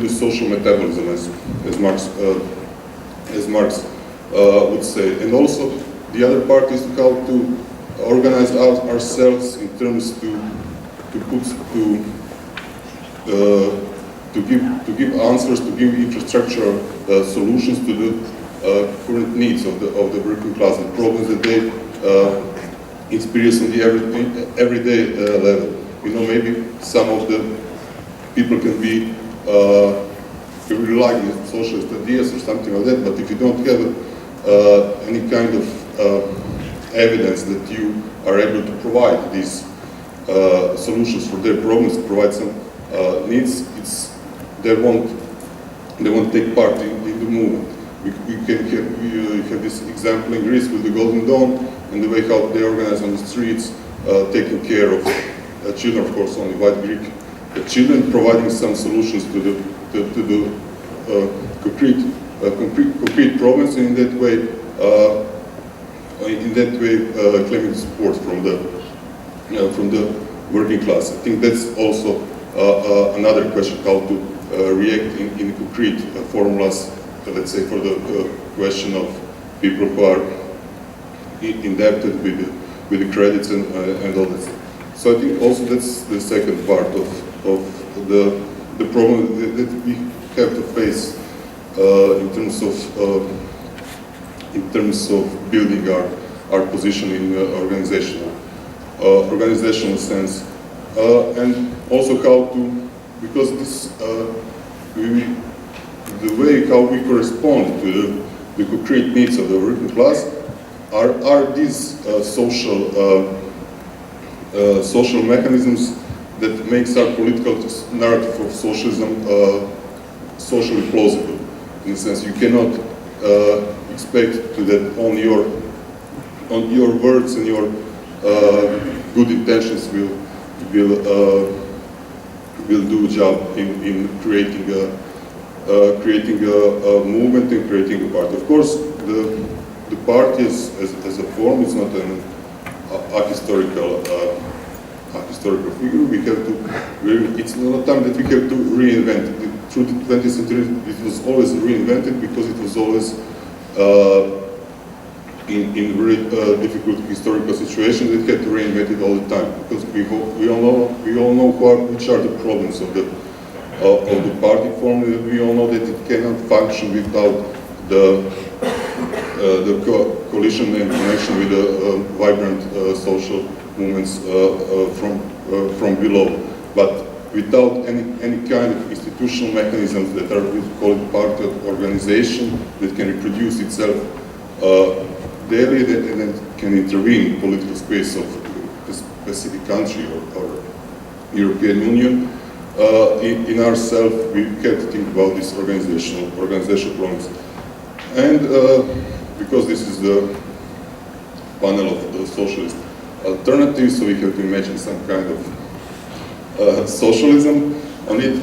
the social metabolism, as Marx would say. And also the other part is how to organize ourselves in terms to give answers, to give infrastructural solutions to the current needs of the working class, the problems that they experience on the everyday level. You know, maybe some of the people can be really like the socialist ideas or something like that, but if you don't have any kind of evidence that you are able to provide these solutions for their problems, provide some needs, they won't take part in the movement. We have this example in Greece with the Golden Dawn and the way how they organize on the streets, taking care of children, of course, only white Greek children, providing some solutions to the concrete problems, and in that way claiming support from the working class. I think that's also another question, how to react in concrete formulas, let's say, for the question of people who are indebted with the credits and all this. So I think also that's the second part of the problem that we have to face in terms of building our position in organizational sense, and also how to, because this the way how we correspond to the concrete needs of the working class are these social mechanisms that makes our political narrative of socialism socially plausible. In a sense, you cannot expect that on your words and your good intentions will do a job in creating a movement and creating a party. Of course, the party as a form is not an ahistorical figure. We have to. It's not a time that we have to reinvent it. Through the 20th century, it was always reinvented because it was always in very difficult historical situations. It had to reinvent it all the time because we all know which are the problems of the party form. We all know that it cannot function without the coalition and connection with the vibrant social movements from below. But without any kind of institutional mechanisms that are, we call it, part of organization that can reproduce itself daily and that can intervene in political space of a specific country or European Union, in ourselves we have to think about these organizational problems. And because this is the panel of the Socialist Alternative, so we have to imagine some kind of socialism on it.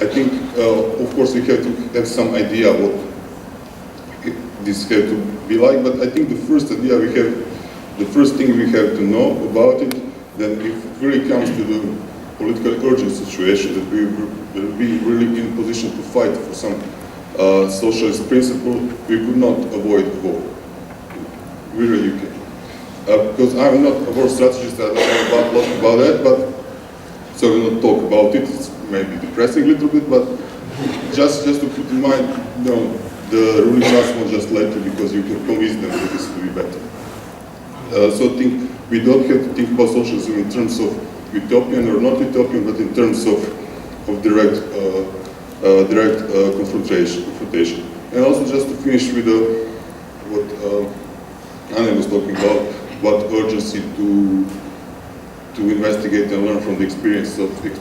I think, of course, we have to have some idea what this has to be like, but I think the first thing we have to know about it, then if it really comes to the political urgent situation, that we will be really in position to fight for some socialist principle, we could not avoid war. We really can. Because I'm not a war strategist, I don't know a lot about that, but so I will not talk about it. It's maybe depressing a little bit, but just to put in mind, the ruling class won't just let you because you can convince them that this will be better. So I think we don't have to think about socialism in terms of utopian or not utopian, but in terms of direct confrontation. And also just to finish with what Anna was talking about, what urgency to investigate and learn from the experiences of this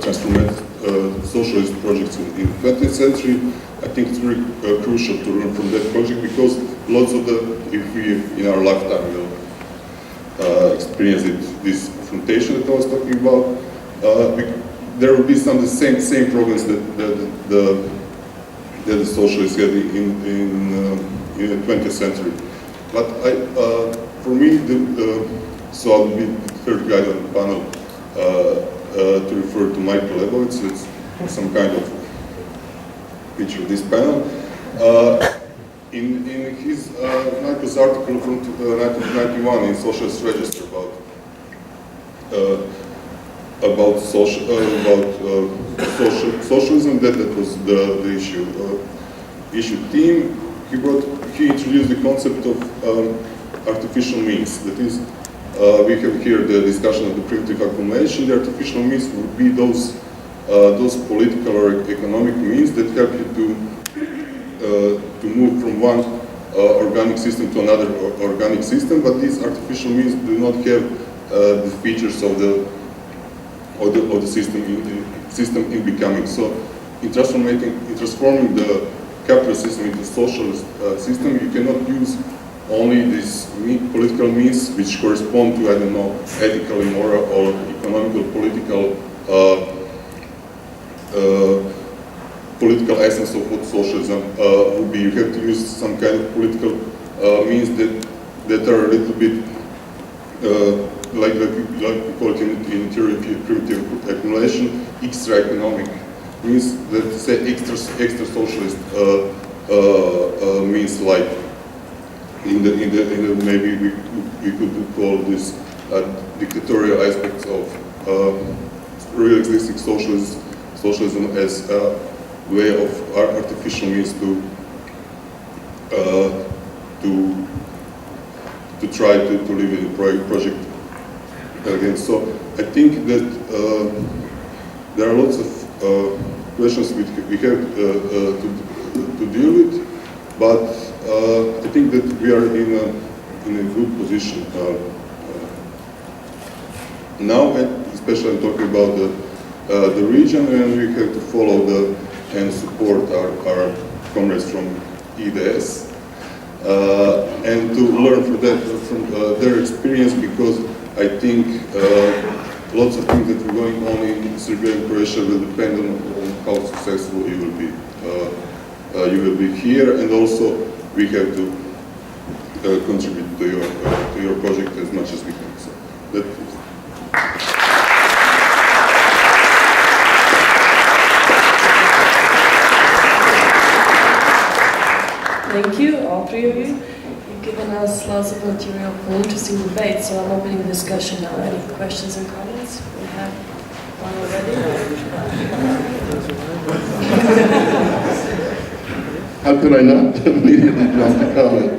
transformative socialist projects in the 20th century. I think it's very crucial to learn from that project, because lots of if we in our lifetime will experience this confrontation that I was talking about, there will be some of the same problems that the socialists had in the 20th century. But for me, so I'll be the third guy on the panel to refer to Michael Lebowitz. It's some kind of picture of this panel. In his Michael's article from 1991 in Socialist Register about socialism, that was the issue theme. He introduced the concept of artificial means. That is, we have here the discussion of the primitive accumulation. The artificial means would be those political or economic means that help you to move from one organic system to another organic system, but these artificial means do not have the features of the system in becoming. So, in transforming the capitalist system into socialist system, you cannot use only these political means which correspond to, I don't know, ethical, moral, or economical, political essence of what socialism would be. You have to use some kind of political means that are a little bit like we call it in theory of primitive accumulation, extra economic means, that say extra socialist means, like in the maybe we could call this dictatorial aspects of realistic socialism as a way of artificial means to try to live in the project again. So I think that there are lots of questions we have to deal with, but I think that we are in a good position now, and especially I'm talking about the region, and we have to follow and support our comrades from EDS, and to learn from their experience, because I think lots of things that are going on in Serbia and Croatia will depend on how successful you will be. You will be here, and also we have to contribute to your project as much as we can. So that is. Thank you, all three of you. You've given us lots of material for an interesting debate, so I'm opening the discussion now. Any questions and comments? We have one already. How could I not immediately jump to comment?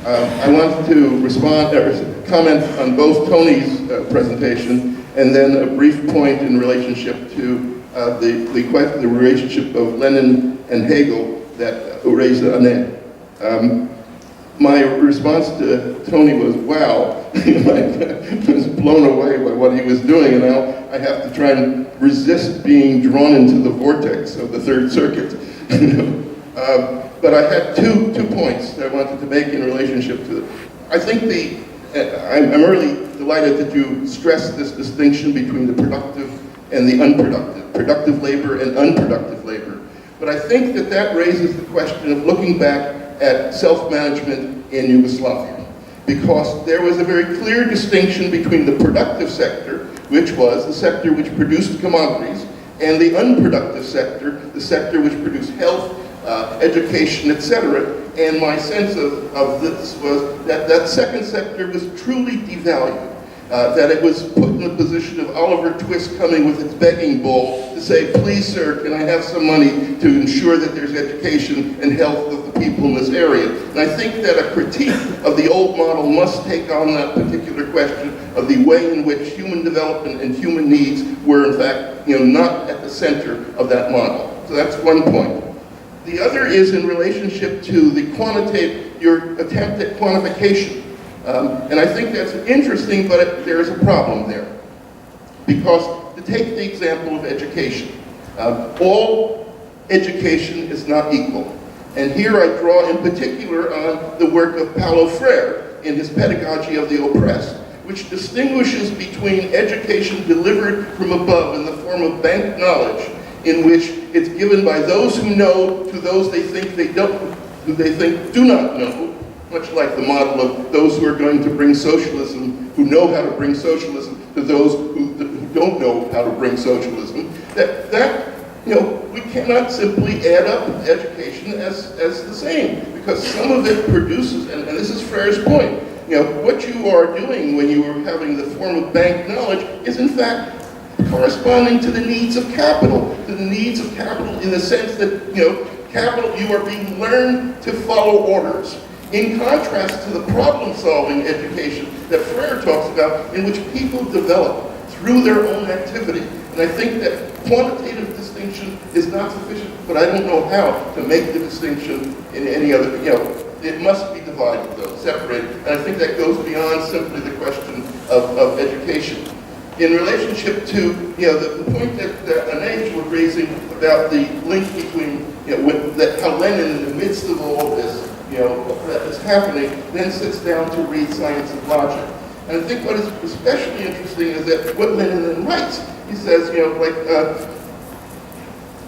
I want to respond or comment on both Tony's presentation and then a brief point in relationship to the relationship of Lenin and Hegel that raised Annette. My response to Tony was, wow. I was blown away by what he was doing, and now I have to try and resist being drawn into the vortex of the Third Circuit. But I had two points that I wanted to make in relationship to it. I think I'm really delighted that you stressed this distinction between the productive and the unproductive, productive labor and unproductive labor. But I think that raises the question of looking back at self-management in Yugoslavia, because there was a very clear distinction between the productive sector, which was the sector which produced commodities, and the unproductive sector, the sector which produced health, education, etc. And my sense of this was that second sector was truly devalued. That it was put in the position of Oliver Twist coming with its begging bowl to say, please sir, can I have some money to ensure that there's education and health of the people in this area? And I think that a critique of the old model must take on that particular question of the way in which human development and human needs were in fact not at the center of that model. So that's one point. The other is in relationship to the quantitative, your attempt at quantification. And I think that's interesting, but there is a problem there. Because to take the example of education, all education is not equal. And here I draw in particular on the work of Paulo Freire in his Pedagogy of the Oppressed, which distinguishes between education delivered from above in the form of banked knowledge, in which it's given by those who know to those they think they don't, who they think do not know, much like the model of those who are going to bring socialism, who know how to bring socialism, to those who don't know how to bring socialism. We cannot simply add up education as the same, because some of it produces, and this is Freire's point, what you are doing when you are having the form of banked knowledge is in fact corresponding to the needs of capital, in the sense that, capital, you are being learned to follow orders, in contrast to the problem-solving education that Freire talks about, in which people develop through their own activity. And I think that quantitative distinction is not sufficient, but I don't know how to make the distinction in any other, it must be divided though, separated. And I think that goes beyond simply the question of education. In relationship to, the point that Anais was raising about the link between, how Lenin in the midst of all this, that is happening, then sits down to read Science of Logic. And I think what is especially interesting is that what Lenin then writes, he says,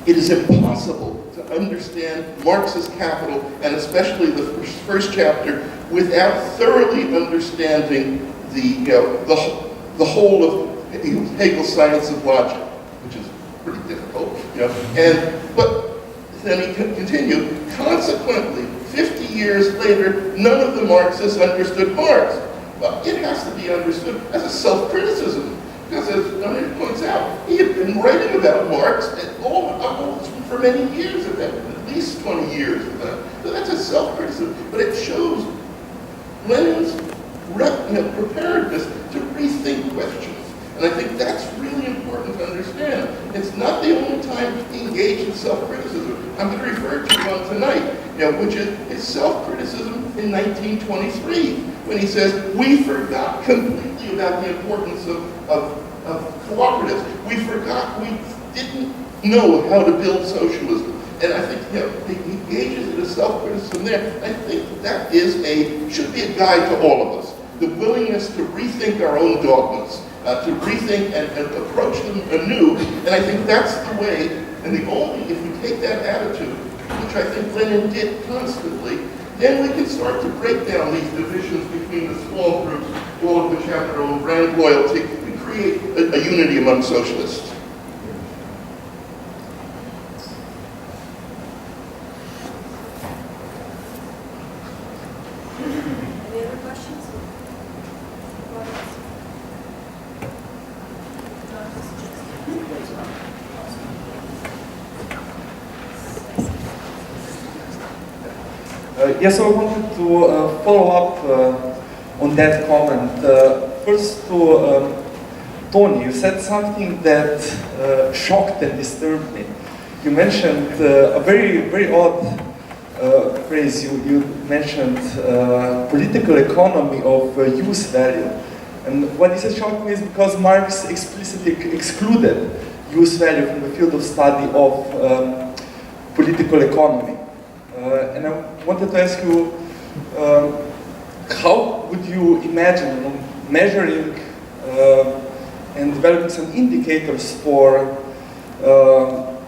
it is impossible to understand Marx's Capital, and especially the first chapter, without thoroughly understanding the whole of Hegel's Science of Logic, which is pretty difficult, but then he continued, consequently, 50 years later, none of the Marxists understood Marx. Well, it has to be understood as a self-criticism, because as Lenin points out, he had been writing about Marx for many years of that, at least 20 years of that. So that's a self-criticism, but it shows Lenin's preparedness to rethink questions. And I think that's really important to understand. It's not the only time he engaged in self-criticism. I'm going to refer to one tonight, which is his self-criticism in 1923, when he says, we forgot completely about the importance of cooperatives. We didn't know how to build socialism. And I think, he engages in a self-criticism there. I think that should be a guide to all of us. The willingness to rethink our own dogmas, to rethink and approach them anew. And I think that's the way, and if we take that attitude, which I think Lenin did constantly, then we can start to break down these divisions between the small groups, all of which have their own brand loyalty, and create a unity among socialists. Any other questions? Yes, I wanted to follow up on that comment. First to Tony, you said something that shocked and disturbed me. You mentioned a very, very odd phrase. You mentioned political economy of use value. And what this has shocked me is because Marx explicitly excluded use value from the field of study of political economy. And I wanted to ask you, how would you imagine measuring and developing some indicators for, so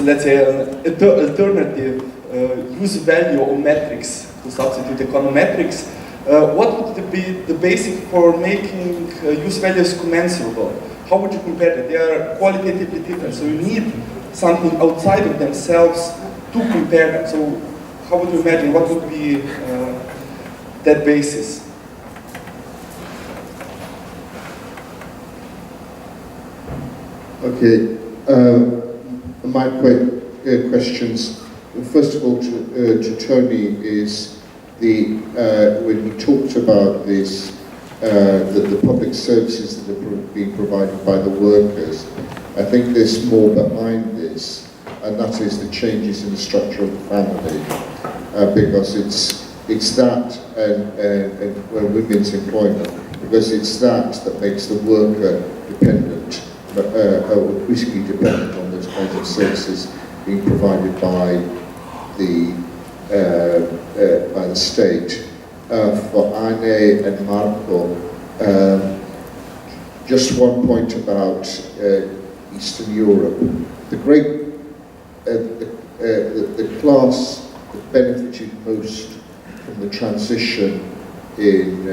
let's say, an alternative use value or metrics to substitute econometrics? What would be the basic for making use values commensurable? How would you compare them? They are qualitatively different, so you need something outside of themselves to compare them. So how would you imagine, what would be that basis? Okay, my questions. First of all, to Tony is when he talked about this, the public services that are being provided by the workers. I think there's more behind this. and that is the changes in the structure of the family, because it's that and women's employment, because it's that makes the worker dependent, increasingly dependent on those kinds of services being provided by the state. For Anne and Marco, just one point about Eastern Europe. The class that benefited most from the transition in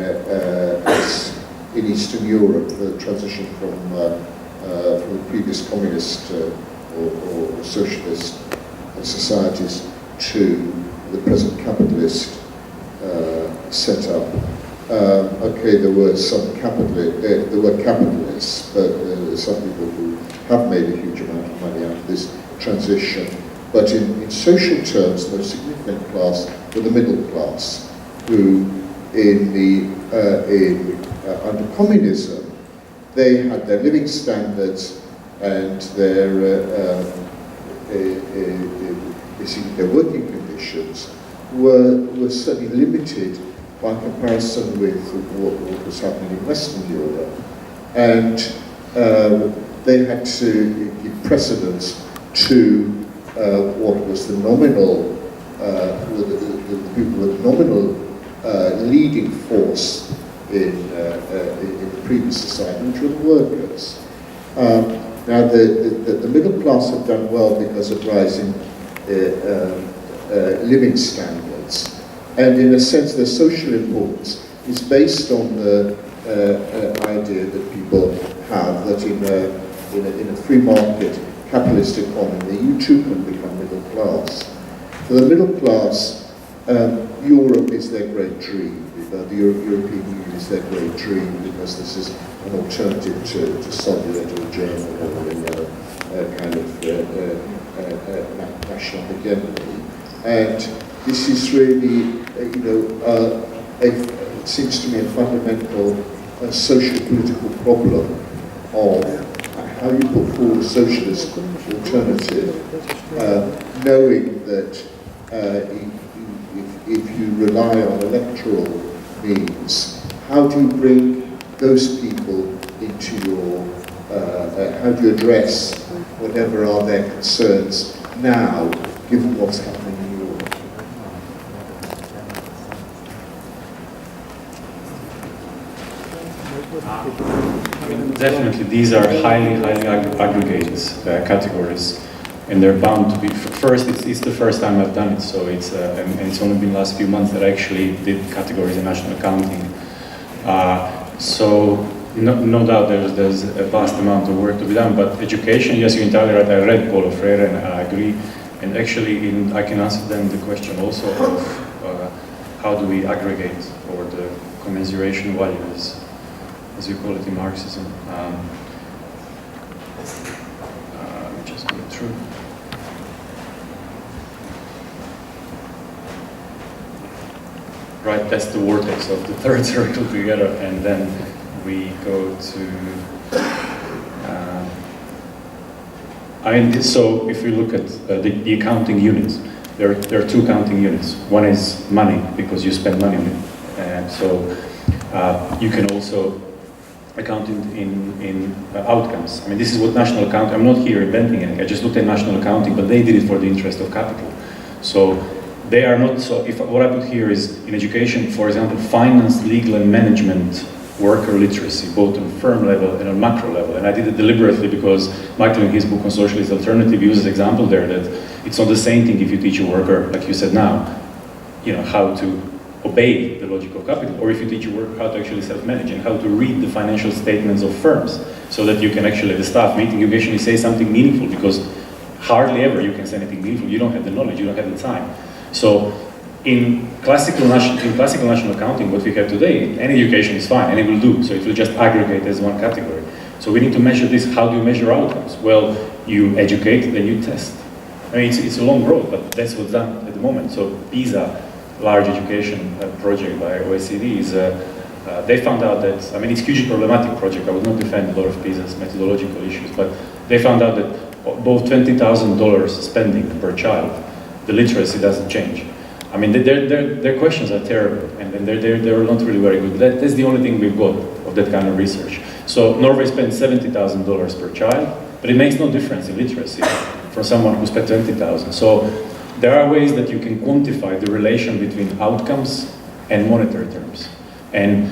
Eastern Europe, the transition from the previous communist or socialist societies to the present capitalist setup. Okay, there were capitalists, but some people who have made a huge amount of money out of this transition. But in social terms, the most significant class were the middle class, who under communism, they had their living standards and their working conditions were certainly limited by comparison with what was happening in Western Europe. And they had to give precedence to what was the nominal, the people with nominal leading force in the previous society, which were the workers. Now, the middle class have done well because of rising living standards, and in a sense, their social importance is based on the idea that people have that in a free market capitalist economy, you too can become middle class. For the middle class, Europe is their great dream. The European Union is their great dream because this is an alternative to Soviet or German or any other kind of national hegemony. And this is really, it seems to me a fundamental social-political problem of how you put forward a socialist alternative, knowing that if you rely on electoral means, how do you bring those people into your, how do you address whatever are their concerns now, given what's happening in Europe? Definitely, these are highly aggregated categories, and they're bound to be. First, it's the first time I've done it, so it's and it's only been the last few months that I actually did categories in national accounting. So no doubt there's a vast amount of work to be done. But education, yes, you're entirely right. I read Paulo Freire and I agree. And actually, I can answer them the question also of how do we aggregate, or the commensuration values, as you call it in Marxism. Let me just go through. Right, that's the vortex of the third circle together, and then we go to. So if we look at the accounting units, there are two accounting units. One is money, because you spend money on it, and so you can also account in outcomes. I mean, this is what national accounting. I'm not here inventing anything. I just looked at national accounting, but they did it for the interest of capital. So they are not. So if what I put here is in education, for example, finance, legal, and management. Worker literacy, both on firm level and on macro level. And I did it deliberately because Michael, in his book on Socialist Alternative, uses an example there that it's not the same thing if you teach a worker, like you said now, how to obey the logic of capital, or if you teach a worker how to actually self-manage and how to read the financial statements of firms, so that you can actually, at the staff meeting, you can actually say something meaningful, because hardly ever you can say anything meaningful. You don't have the knowledge, you don't have the time. So in classical national accounting, what we have today, any education is fine, and it will do. So it will just aggregate as one category. So we need to measure this. How do you measure outcomes? Well, you educate, then you test. I mean, it's a long road, but that's what's done at the moment. So PISA, large education project by OECD, is they found out that, I mean, it's a hugely problematic project. I would not defend a lot of PISA's methodological issues, but they found out that both $20,000 spending per child, the literacy doesn't change. I mean, their questions are terrible, and they're not really very good. That's the only thing we've got of that kind of research. So Norway spends $70,000 per child, but it makes no difference in literacy for someone who spent 20,000. So there are ways that you can quantify the relation between outcomes and monetary terms. And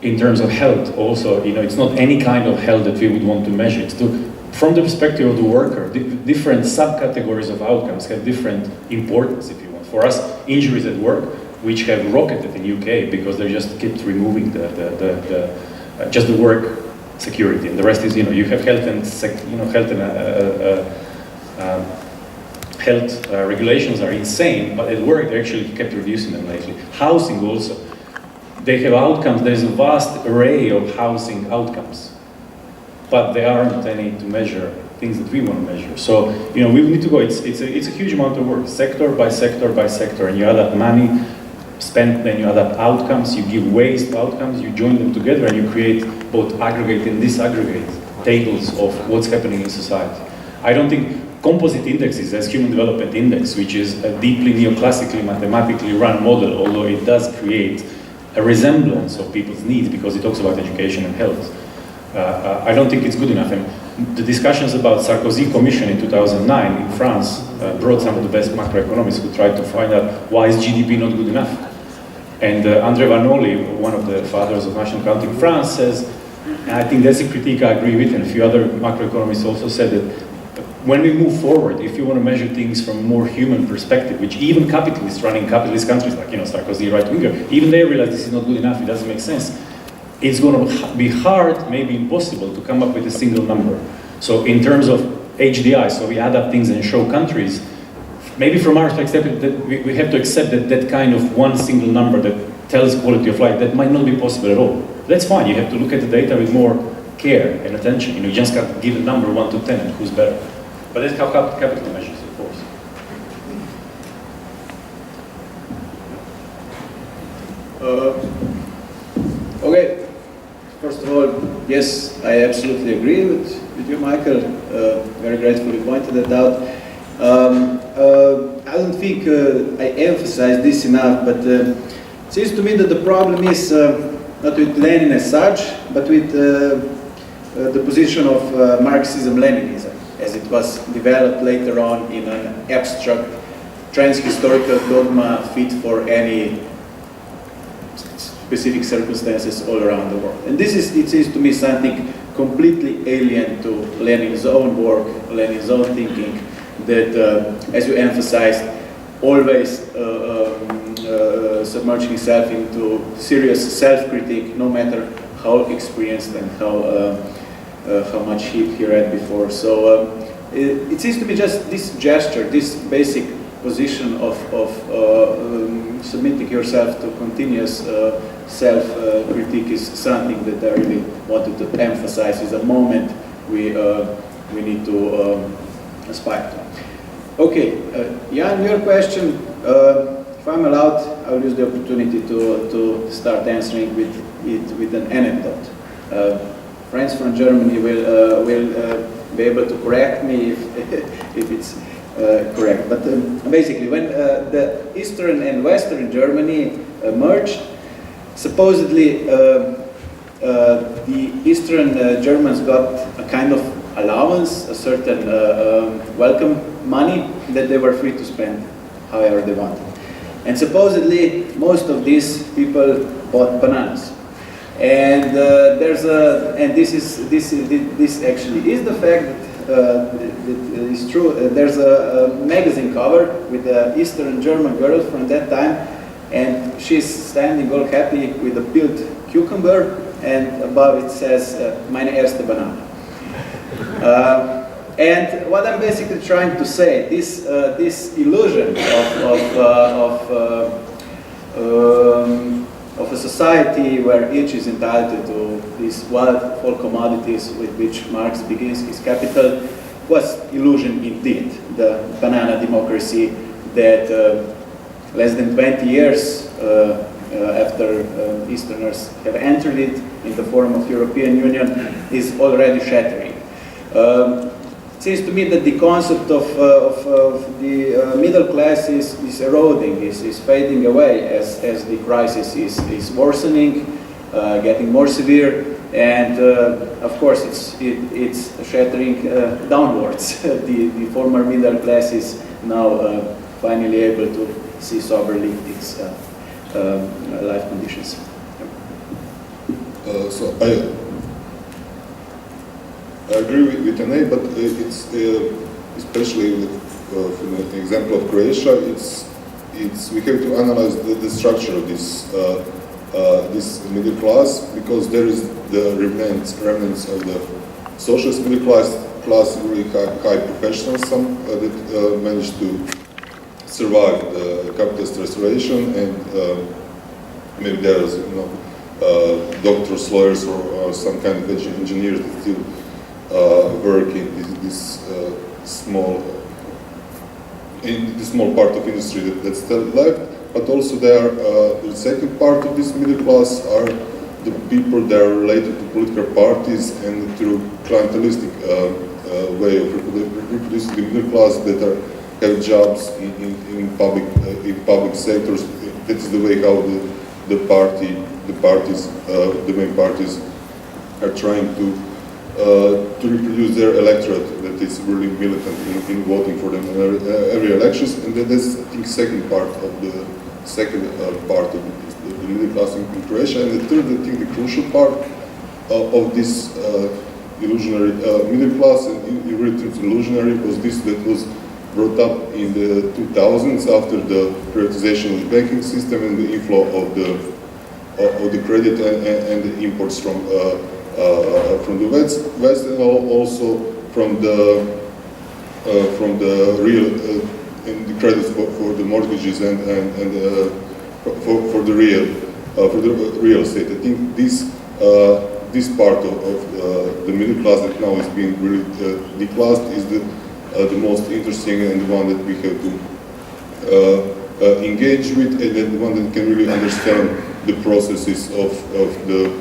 in terms of health, also, it's not any kind of health that we would want to measure. It's from the perspective of the worker, different subcategories of outcomes have different importance, if you want. For us, injuries at work, which have rocketed in UK because they just kept removing just the work security, and the rest is, you have health and health regulations are insane, but at work they actually kept reducing them lately. Housing also, they have outcomes. There's a vast array of housing outcomes, but there aren't any to measure things that we want to measure. So, we need to go. It's a huge amount of work, sector by sector by sector, and you add up money spent, then you add up outcomes, you give weights to outcomes, you join them together, and you create both aggregate and disaggregate tables of what's happening in society. I don't think composite indexes as Human Development Index, which is a deeply neoclassically mathematically run model, although it does create a resemblance of people's needs because it talks about education and health. I don't think it's good enough. And the discussions about Sarkozy Commission in 2009 in France brought some of the best macroeconomists who tried to find out why is GDP not good enough. And André Vanoli, one of the fathers of national accounting in France, says, and I think that's a critique I agree with, and a few other macroeconomists also said that when we move forward, if you want to measure things from a more human perspective, which even capitalists running capitalist countries like Sarkozy, right-winger, even they realize this is not good enough, it doesn't make sense. It's going to be hard, maybe impossible, to come up with a single number. So in terms of HDI, so we add up things and show countries, maybe from our perspective, that we have to accept that that kind of one single number that tells quality of life, that might not be possible at all. That's fine, you have to look at the data with more care and attention. You just can't give a number 1 to 10 and who's better. But that's how capital measures, of course. Okay. First of all, yes, I absolutely agree with you, Michael. Very grateful you pointed that out. I don't think I emphasize this enough, but it seems to me that the problem is not with Lenin as such, but with the position of Marxism-Leninism, as it was developed later on in an abstract trans-historical dogma fit for any specific circumstances all around the world. And this is, it seems to me, something completely alien to Lenin's own work, Lenin's own thinking, that, as you emphasized, always submerging himself into serious self-critique, no matter how experienced and how much he read before. So it seems to me just this gesture, this basic position of submitting yourself to continuous self-critique is something that I really wanted to emphasize, is a moment we need to aspire to. Okay, Jan, your question, if I'm allowed, I'll use the opportunity to start answering with an anecdote. Friends from Germany will be able to correct me if it's correct. But basically, when the Eastern and Western Germany merged, supposedly the Eastern Germans got a kind of allowance, a certain welcome money that they were free to spend however they wanted. And supposedly, most of these people bought bananas. And this actually is the fact that is true. There's a magazine cover with the Eastern German girl from that time, and she's standing all happy with a peeled cucumber, and above it says, "Meine erste Banane." And what I'm basically trying to say, this illusion of a society where each is entitled to these wonderful commodities with which Marx begins his Capital was illusion indeed. The banana democracy that less than 20 years after Easterners have entered it in the form of European Union is already shattering. seems to me that the concept of the middle class is eroding, is fading away as the crisis is worsening, getting more severe, and of course it's shattering downwards. The former middle class is now finally able to see soberly its life conditions. So I agree with Anne, but it's especially from the example of Croatia, we have to analyze the structure of this this middle class, because there is the remnants of the socialist middle class really high professionals, some that managed to survive the capitalist restoration, and maybe there's doctors, lawyers, or some kind of engineers that still work in this small part of industry that's still left. But also there, the second part of this middle class are the people that are related to political parties and through clientelistic way of reproducing the middle class that have jobs in public sectors. That is the way how the main parties are trying to reproduce their electorate that is really militant in voting for them in every elections. And that is, I think, second part of the middle class in Croatia. And the third, I think, the crucial part of this illusionary middle class, and in really illusionary, was this that was brought up in the 2000s after the privatization of the banking system and the inflow of the credit and the imports from the West, and also from the real and the credits for the mortgages and for the real estate. I think this part of the middle class that now is being really declassed is the most interesting, and the one that we have to engage with, and the one that can really understand the processes of the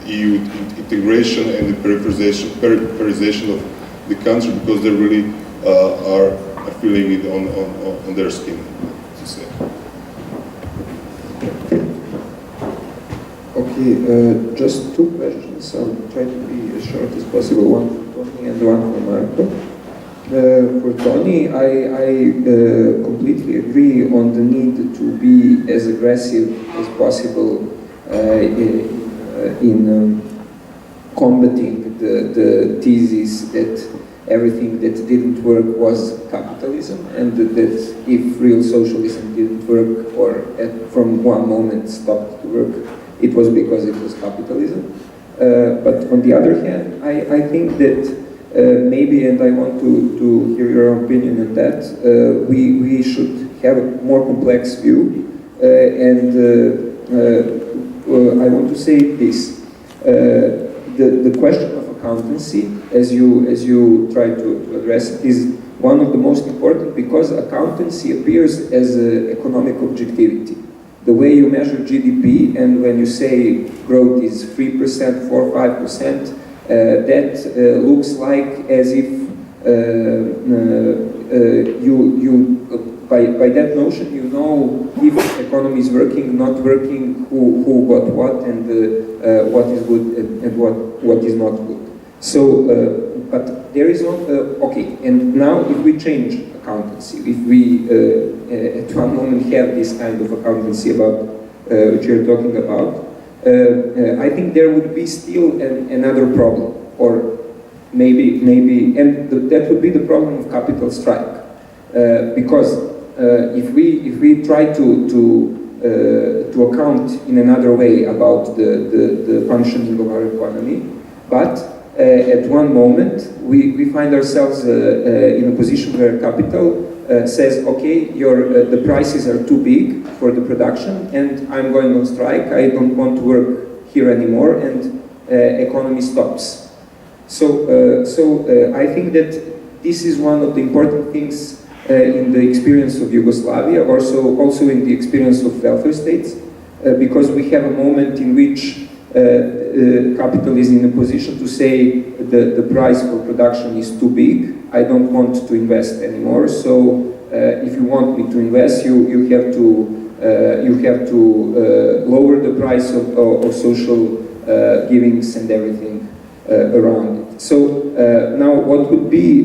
EU integration and the peripherization of the country, because they really are feeling it on their skin, to say. Okay, just two questions. I'll try to be as short as possible. One for Tony and one for Marco. For Tony, I completely agree on the need to be as aggressive as possible in combating the thesis that everything that didn't work was capitalism, and that if real socialism didn't work, or from one moment stopped to work, it was because it was capitalism. But on the other hand, I think that maybe, and I want to hear your opinion on that, we should have a more complex view, and I want to say this. The question of accountancy, as you try to address it, is one of the most important, because accountancy appears as economic objectivity. The way you measure GDP, and when you say growth is 3%, 4%, 5%, that looks like as if by that notion you know if economy is working, not working, who got what, and what is good and what is not good. So, but there is not okay. And now, if we change accountancy, if we at one moment have this kind of accountancy about which you're talking about, I think there would be still another problem, or maybe, and that would be the problem of capital strike, because if we try to account in another way about the functioning of our economy, but at one moment we find ourselves in a position where capital says, okay, the prices are too big for the production, and I'm going on strike, I don't want to work here anymore, and economy stops. So I think that this is one of the important things in the experience of Yugoslavia, also in the experience of welfare states, because we have a moment in which capital is in a position to say the price for production is too big, I don't want to invest anymore. So if you want me to invest, you have to lower the price of social givings and everything around it. So now, what would be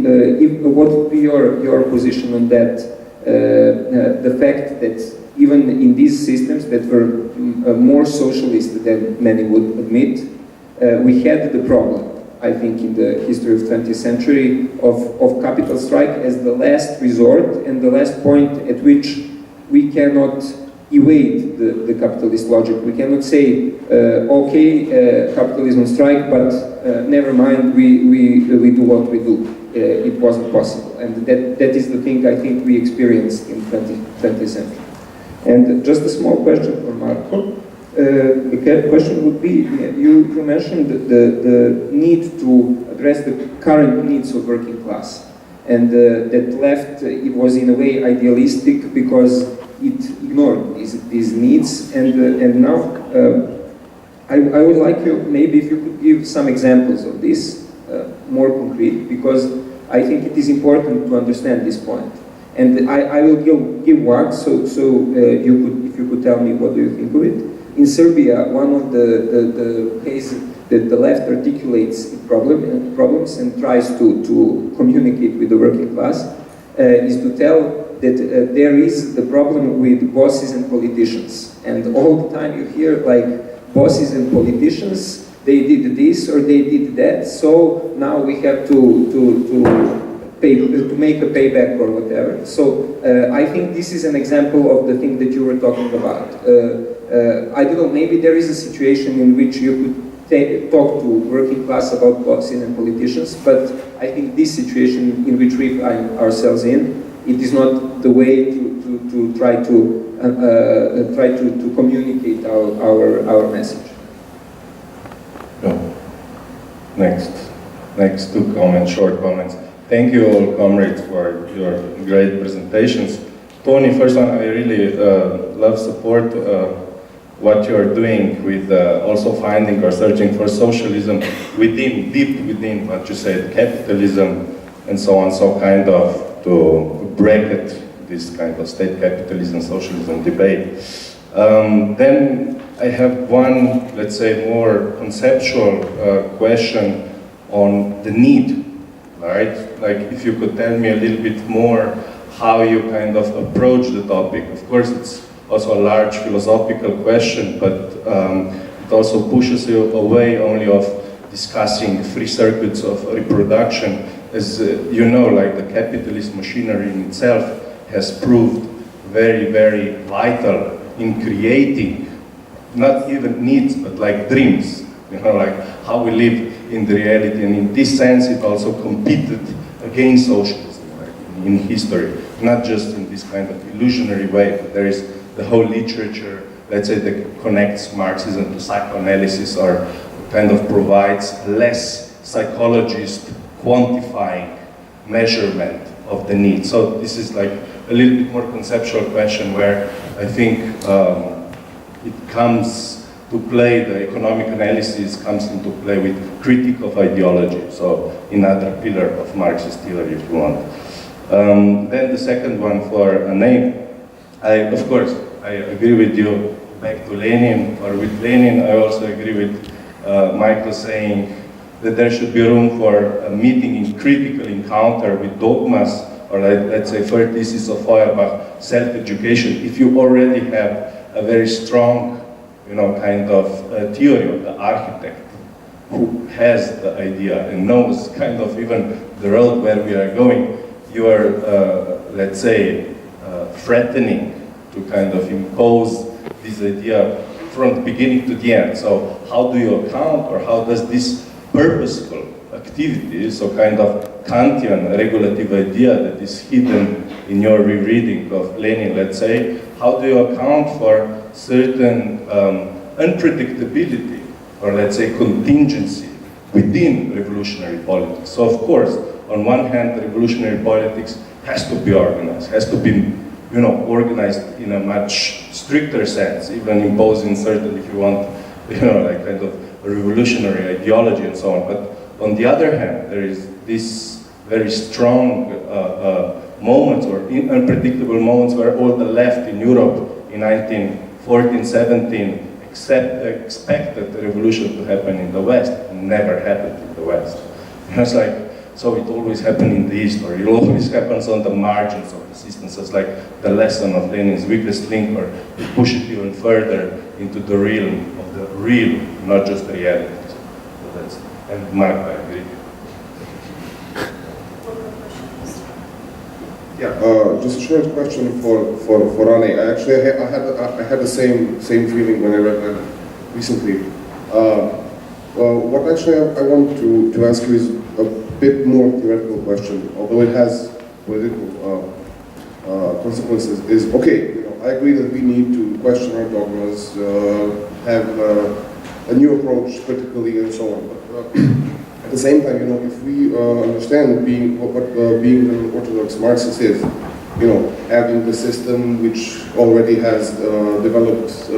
your position on that? The fact that even in these systems that were more socialist than many would admit, we had the problem, I think, in the history of 20th century of capital strike as the last resort and the last point at which we cannot evade the capitalist logic. We cannot say, okay, capitalism on strike, but never mind, we do what we do. It wasn't possible. And that is the thing I think we experienced in 20th century. And just a small question for Marco. The question would be, you mentioned the need to address the current needs of working class. And that left, it was in a way idealistic because it ignored these needs. And now, I would like you, maybe if you could give some examples of this, more concrete, because I think it is important to understand this point. And I will give one, so if you could tell me what do you think of it. In Serbia, one of the ways that the left articulates problems and tries to communicate with the working class is to tell that there is the problem with bosses and politicians. And all the time you hear like bosses and politicians, they did this or they did that, so now we have to make a payback or whatever. So I think this is an example of the thing that you were talking about. I don't know, maybe there is a situation in which you could talk to working class about bosses and politicians, but I think this situation in which we find ourselves in, it is not the way to try to communicate our message. No. Next two comments, short comments. Thank you all, comrades, for your great presentations. Tony, first one, I really love support what you're doing with also finding or searching for socialism within, deep within what you said, capitalism and so on, so kind of to bracket this kind of state capitalism, socialism debate. Then I have one, let's say, more conceptual question on the need, right? Like if you could tell me a little bit more how you kind of approach the topic. Of course, it's also a large philosophical question, but it also pushes you away only of discussing free circuits of reproduction. As you know, like the capitalist machinery in itself has proved very, very vital in creating not even needs, but like dreams, you know, like how we live in the reality. And in this sense, it also competed against socialism, like in history, not just in this kind of illusionary way, but there is the whole literature, let's say, that connects Marxism to psychoanalysis or kind of provides less psychologist quantifying measurement of the need. So this is like a little bit more conceptual question where I think it comes to play, the economic analysis comes into play with critique of ideology, so another pillar of Marxist theory if you want. Then the second one for a name, of course, I agree with you, back to Lenin, or with Lenin, I also agree with Michael saying that there should be room for a meeting in critical encounter with dogmas, or let's say third thesis of Feuerbach, self-education. If you already have a very strong, you know, kind of theory of the architect who has the idea and knows kind of even the road where we are going, you are, let's say, threatening to kind of impose this idea from the beginning to the end. So how do you account, or how does this purposeful activity, so kind of Kantian regulative idea that is hidden in your rereading of Lenin, let's say, how do you account for certain unpredictability, or let's say contingency within revolutionary politics? So of course, on one hand, revolutionary politics has to be organized, has to be, you know, organized in a much stricter sense, even imposing certain, if you want, you know, like kind of a revolutionary ideology and so on. But on the other hand, there is this very strong moments or unpredictable moments where all the left in Europe in 1914, 17 expected the revolution to happen in the West. It never happened in the West. And it's like, so it always happened in the East, or it always happens on the margins of the system. So it's like the lesson of Lenin's weakest link, or to push it even further into the realm of the real, not just the reality. So that's, and Mark, I agree. Yeah, just a short question for Annie. I had the same feeling when I read that recently. What actually I want to ask you is a bit more theoretical question, although it has political consequences. Is okay. You know, I agree that we need to question our dogmas, have a new approach critically, and so on. But, at the same time, you know, if we understand what being an Orthodox Marxist is, you know, having the system which already has developed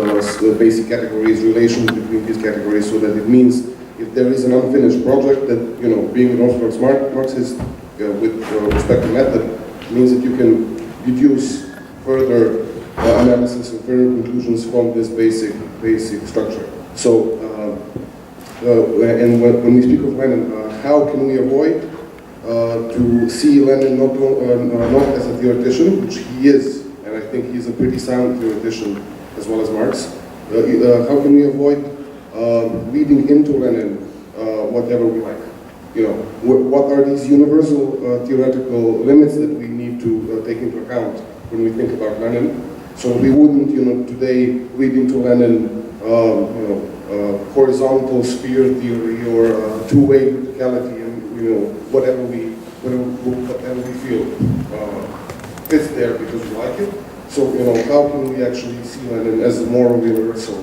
basic categories, relations between these categories, so that it means if there is an unfinished project, that, you know, being an Orthodox Marxist with respect to method means that you can deduce further analysis and further conclusions from this basic structure. So. And when we speak of Lenin, how can we avoid to see Lenin not as a theoretician, which he is, and I think he's a pretty sound theoretician as well as Marx. How can we avoid reading into Lenin whatever we like? You know, what are these universal theoretical limits that we need to take into account when we think about Lenin? So we wouldn't, you know, today read into Lenin, you know, horizontal sphere theory or two-way verticality, and, you know, whatever we feel fits there because we like it. So, you know, how can we actually see Lenin as a moral universal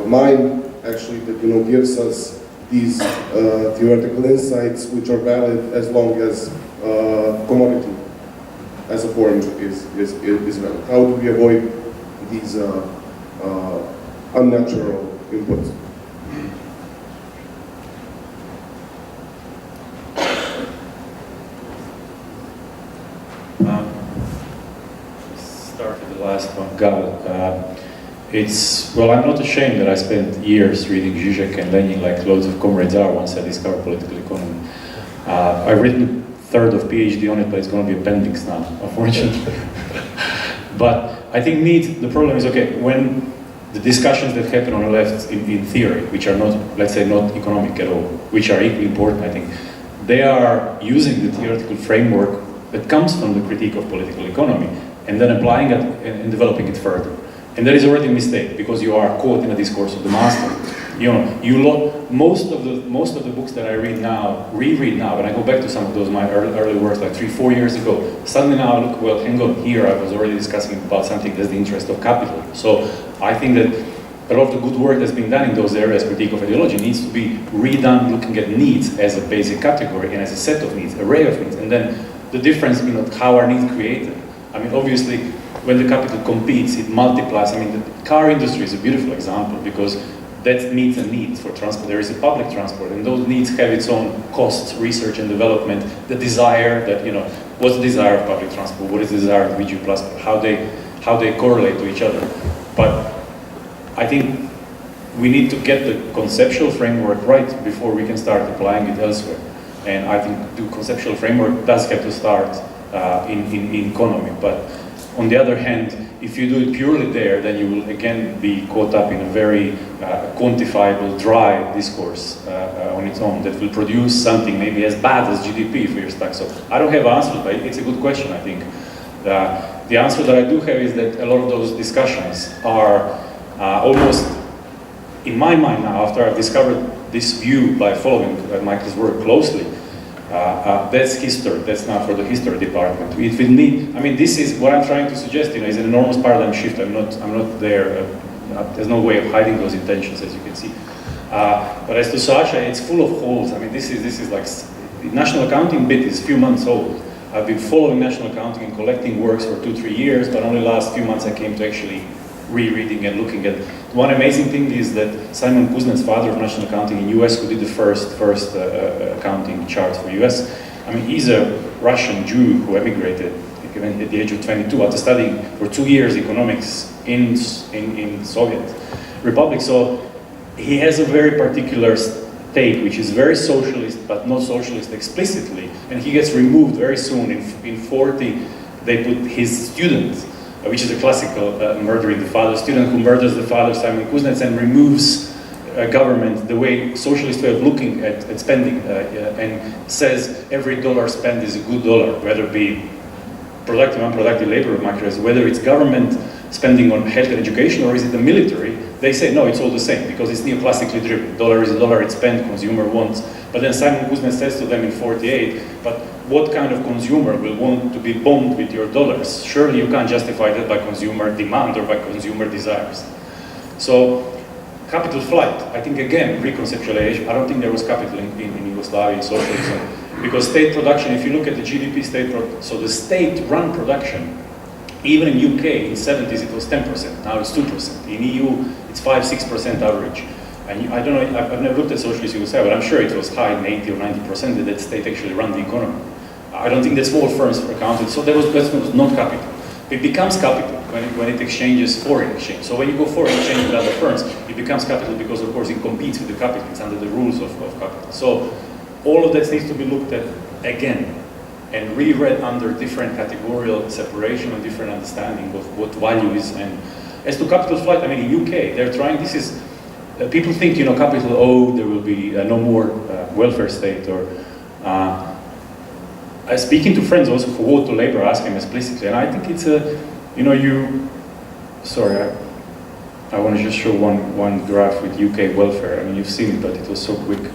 mind, actually, that, you know, gives us these theoretical insights which are valid as long as commodity as a form is valid? How do we avoid these unnatural inputs? Start with the last one, Gal. It's, well, I'm not ashamed that I spent years reading Zizek and Lenin like loads of comrades are once I discovered political economy. I've written a third of PhD on it, but it's going to be appendix now, unfortunately. But I think the problem is, okay, when the discussions that happen on the left in theory, which are not, let's say, not economic at all, which are equally important, I think, they are using the theoretical framework that comes from the critique of political economy, and then applying it and developing it further. And that is already a mistake, because you are caught in a discourse of the master. You know, most of the books that I reread now, when I go back to some of those my early works, like 3-4 years ago, suddenly now I look, well, hang on, here I was already discussing about something that's the interest of capital. So I think that a lot of the good work that's been done in those areas, critique of ideology, needs to be redone, looking at needs as a basic category and as a set of needs, array of needs, and then the difference, you know, how are needs created. I mean, obviously, when the capital competes, it multiplies. I mean, the car industry is a beautiful example, because that meets a need for transport. There is a public transport, and those needs have its own costs, research and development, the desire that, you know, what's the desire of public transport, what is the desire of VG plus, how they correlate to each other. But I think we need to get the conceptual framework right before we can start applying it elsewhere. And I think the conceptual framework does have to start in economy. But on the other hand, if you do it purely there, then you will again be caught up in a very quantifiable, dry discourse on its own that will produce something maybe as bad as GDP for your stack. So I don't have answers, but it's a good question, I think. The answer that I do have is that a lot of those discussions are almost, in my mind now, after I've discovered this view by following Michael's work closely, that's history. That's not for the history department. It will need. I mean, this is what I'm trying to suggest. You know, is an enormous paradigm shift. I'm not there. There's no way of hiding those intentions, as you can see. But as to Sasha, it's full of holes. I mean, this is like the national accounting bit is a few months old. I've been following national accounting and collecting works for 2-3 years, but only last few months I came to actually rereading and looking at. One amazing thing is that Simon Kuznets, father of national accounting in US, who did the first accounting charts for US, I mean, he's a Russian Jew who emigrated at the age of 22 after studying for 2 years economics in Soviet Republic. So he has a very particular take, which is very socialist, but not socialist explicitly, and he gets removed very soon. In 40, they put his student, which is a classical murdering the father, student who murders the father, Simon Kuznets, and removes government, the way, socialist way of looking at spending, and says every dollar spent is a good dollar, whether it be productive, unproductive labor markets, whether it's government spending on health and education, or is it the military. They say, no, it's all the same, because it's neoclassically driven. Dollar is a dollar, it's spent, consumer wants. But then Simon Kuznets says to them in 48, but what kind of consumer will want to be bombed with your dollars? Surely you can't justify that by consumer demand or by consumer desires. So, capital flight, I think again, reconceptualization. I don't think there was capital in Yugoslavia, in socialism, because state production, if you look at the GDP so the state-run production, even in UK, in 70s it was 10%, now it's 2%. In EU, it's 5-6% average. And I don't know, I've never looked at socialist Yugoslavia, but I'm sure it was high in 80 or 90% that state actually run the economy. I don't think that small firms were counted, so that was not capital. It becomes capital when it exchanges foreign exchange. So when you go foreign exchange with other firms, it becomes capital because, of course, it competes with the capital. It's under the rules of capital. So all of that needs to be looked at again and reread under different categorical separation and different understanding of what value is. And as to capital flight, I mean, in UK, they're trying, this is, people think, you know, capital, oh, there will be no more welfare state, or speaking to friends also who vote to Labour, ask them explicitly, and I think it's a, you know, sorry, I want to just show one graph with UK welfare. I mean, you've seen it, but it was so quick.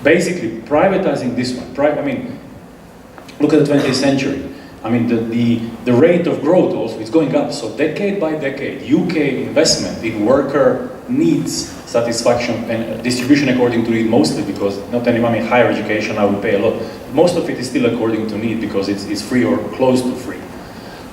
Basically, privatizing this one, I mean, look at the 20th century. I mean, the rate of growth also is going up. So decade by decade, UK investment in worker needs satisfaction and distribution according to need, mostly because not any money, higher education, I will pay a lot. Most of it is still according to need because it's free or close to free.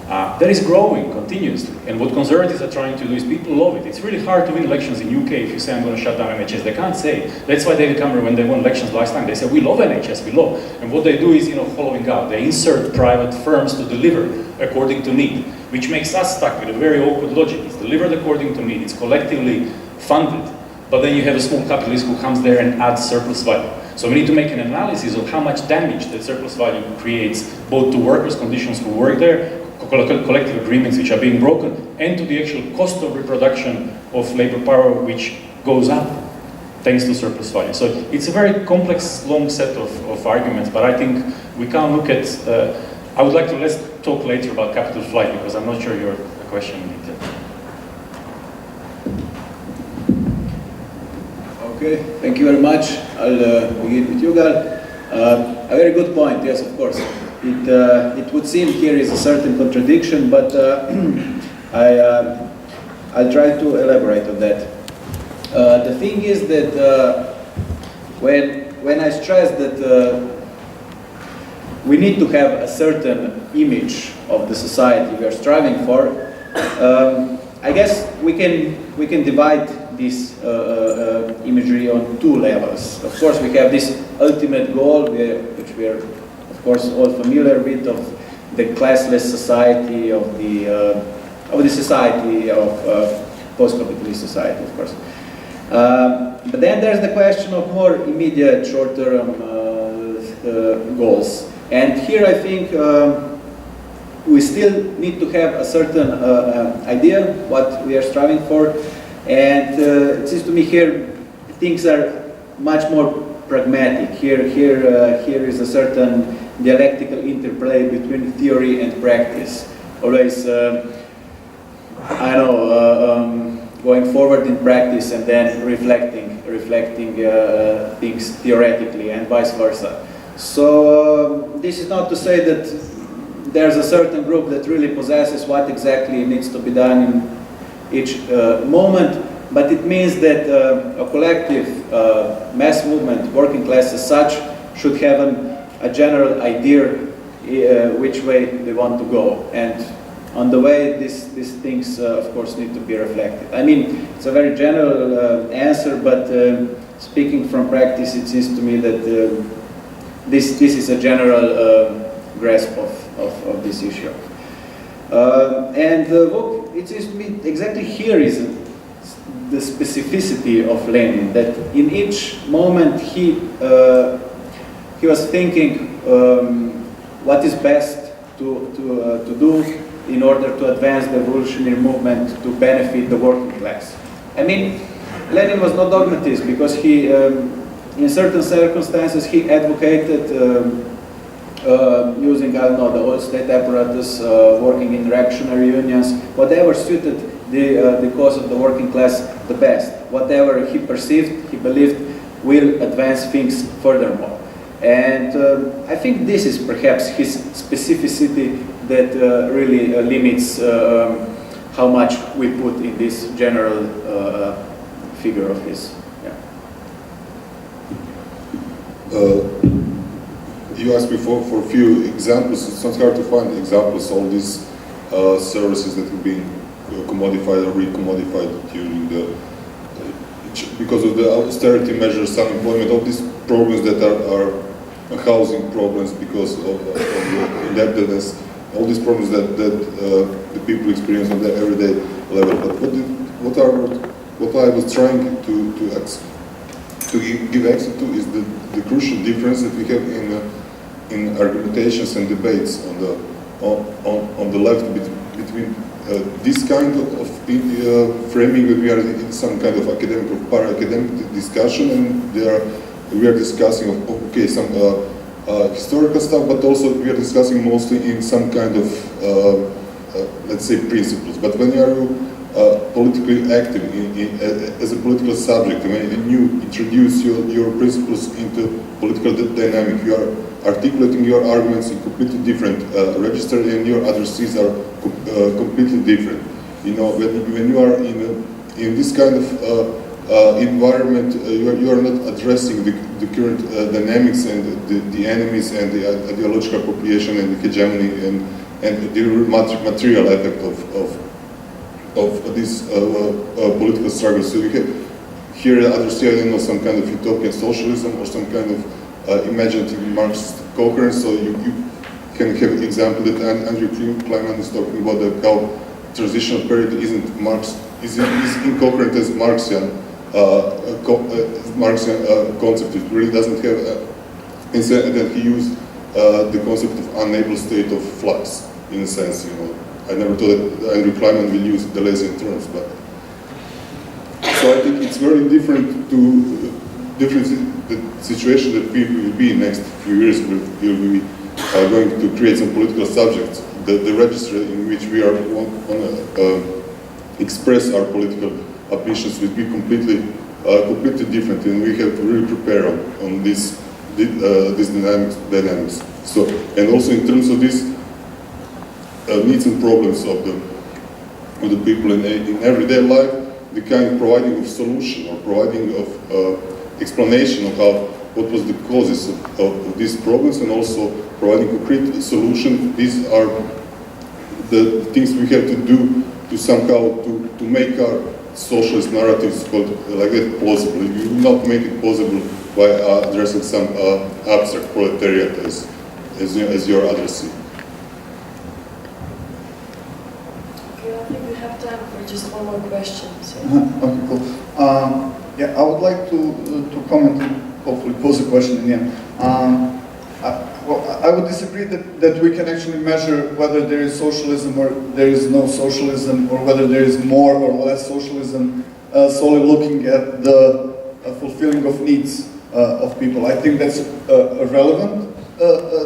That is growing continuously, and what conservatives are trying to do is people love it. It's really hard to win elections in UK if you say I'm going to shut down NHS. They can't say. That's why David Cameron, when they won elections last time, they said we love NHS, we love. And what they do is, you know, following out. They insert private firms to deliver according to need, which makes us stuck with a very awkward logic. It's delivered according to need. It's collectively funded, but then you have a small capitalist who comes there and adds surplus value. So we need to make an analysis of how much damage that surplus value creates, both to workers' conditions who work there, collective agreements which are being broken, and to the actual cost of reproduction of labor power, which goes up thanks to surplus value. So it's a very complex, long set of arguments, but I think we can't look at, I would like to let's talk later about capital flight, because I'm not sure your question in detail. Okay, thank you very much. I'll begin with you, Gal. A very good point, yes, of course. It would seem here is a certain contradiction, but I'll try to elaborate on that. The thing is that when I stress that we need to have a certain image of the society we are striving for, I guess we can divide this imagery on two levels. Of course, we have this ultimate goal, which we are, of course, all familiar with, of the classless society, of the society of post-capitalist society, of course. But then there's the question of more immediate, short-term goals. And here I think we still need to have a certain idea what we are striving for. And it seems to me here things are much more pragmatic. Here is a certain dialectical interplay between theory and practice. Always, I know, going forward in practice and then reflecting things theoretically and vice versa. So this is not to say that there's a certain group that really possesses what exactly needs to be done in each moment, but it means that a collective mass movement, working class as such, should have a general idea which way they want to go. And on the way, these things, of course, need to be reflected. I mean, it's a very general answer, but speaking from practice, it seems to me that this is a general grasp of this issue. Look, it seems to me exactly here is the specificity of Lenin, that in each moment he was thinking what is best to do in order to advance the revolutionary movement to benefit the working class. I mean, Lenin was not dogmatist because he, in certain circumstances, he advocated using, I don't know, the old state apparatus, working in reactionary unions, whatever suited the cause of the working class the best. Whatever he perceived, he believed will advance things furthermore. And I think this is perhaps his specificity that really limits how much we put in this general figure of his. Yeah. You asked me for a few examples. It's not hard to find examples of all these services that have been commodified or re-commodified during the because of the austerity measures, unemployment, all these problems that are housing problems because of the indebtedness, all these problems that the people experience on the everyday level. But what I was trying to give access to is the crucial difference that we have in argumentations and debates on the left between this kind of framing that we are in some kind of academic or para-academic discussion, and we are discussing okay some historical stuff, but also we are discussing mostly in some kind of let's say principles. But when you are politically active as a political subject, when you introduce your principles into political dynamic, you are articulating your arguments in completely different register, and your addressees are completely different. You know, when you are in this kind of environment, you are not addressing the current dynamics and the enemies and the ideological appropriation and the hegemony and the material effect of this political struggle. So you have here addressing, I don't know, some kind of utopian socialism or some kind of imaginative Marxist coherence. So you can have an example that Andrew Kleiman is talking about how transitional period isn't is incoherent as Marxian concept. It really doesn't have instead that he used the concept of unable state of flux in a sense. You know, I never thought that Andrew Kleiman will use the Deleuzian terms, but so I think it's very different to the situation that people will be in next few years. We are going to create some political subjects. The register in which we are want to express our political ambitions will be completely different, and we have to really prepare on this dynamics. So, and also in terms of these needs and problems of the people in everyday life, the kind of providing of solution or providing of explanation of what was the causes of these problems, and also providing concrete solution. These are the things we have to do to somehow to make our socialist narratives like that plausible. You will not make it possible by addressing some abstract proletariat as your addressee. Okay, I think we have time for just one more question. So. Okay, cool. Yeah, I would like to comment and hopefully pose a question in the end. Well, I would disagree that we can actually measure whether there is socialism or there is no socialism, or whether there is more or less socialism solely looking at the fulfilling of needs of people. I think that's a relevant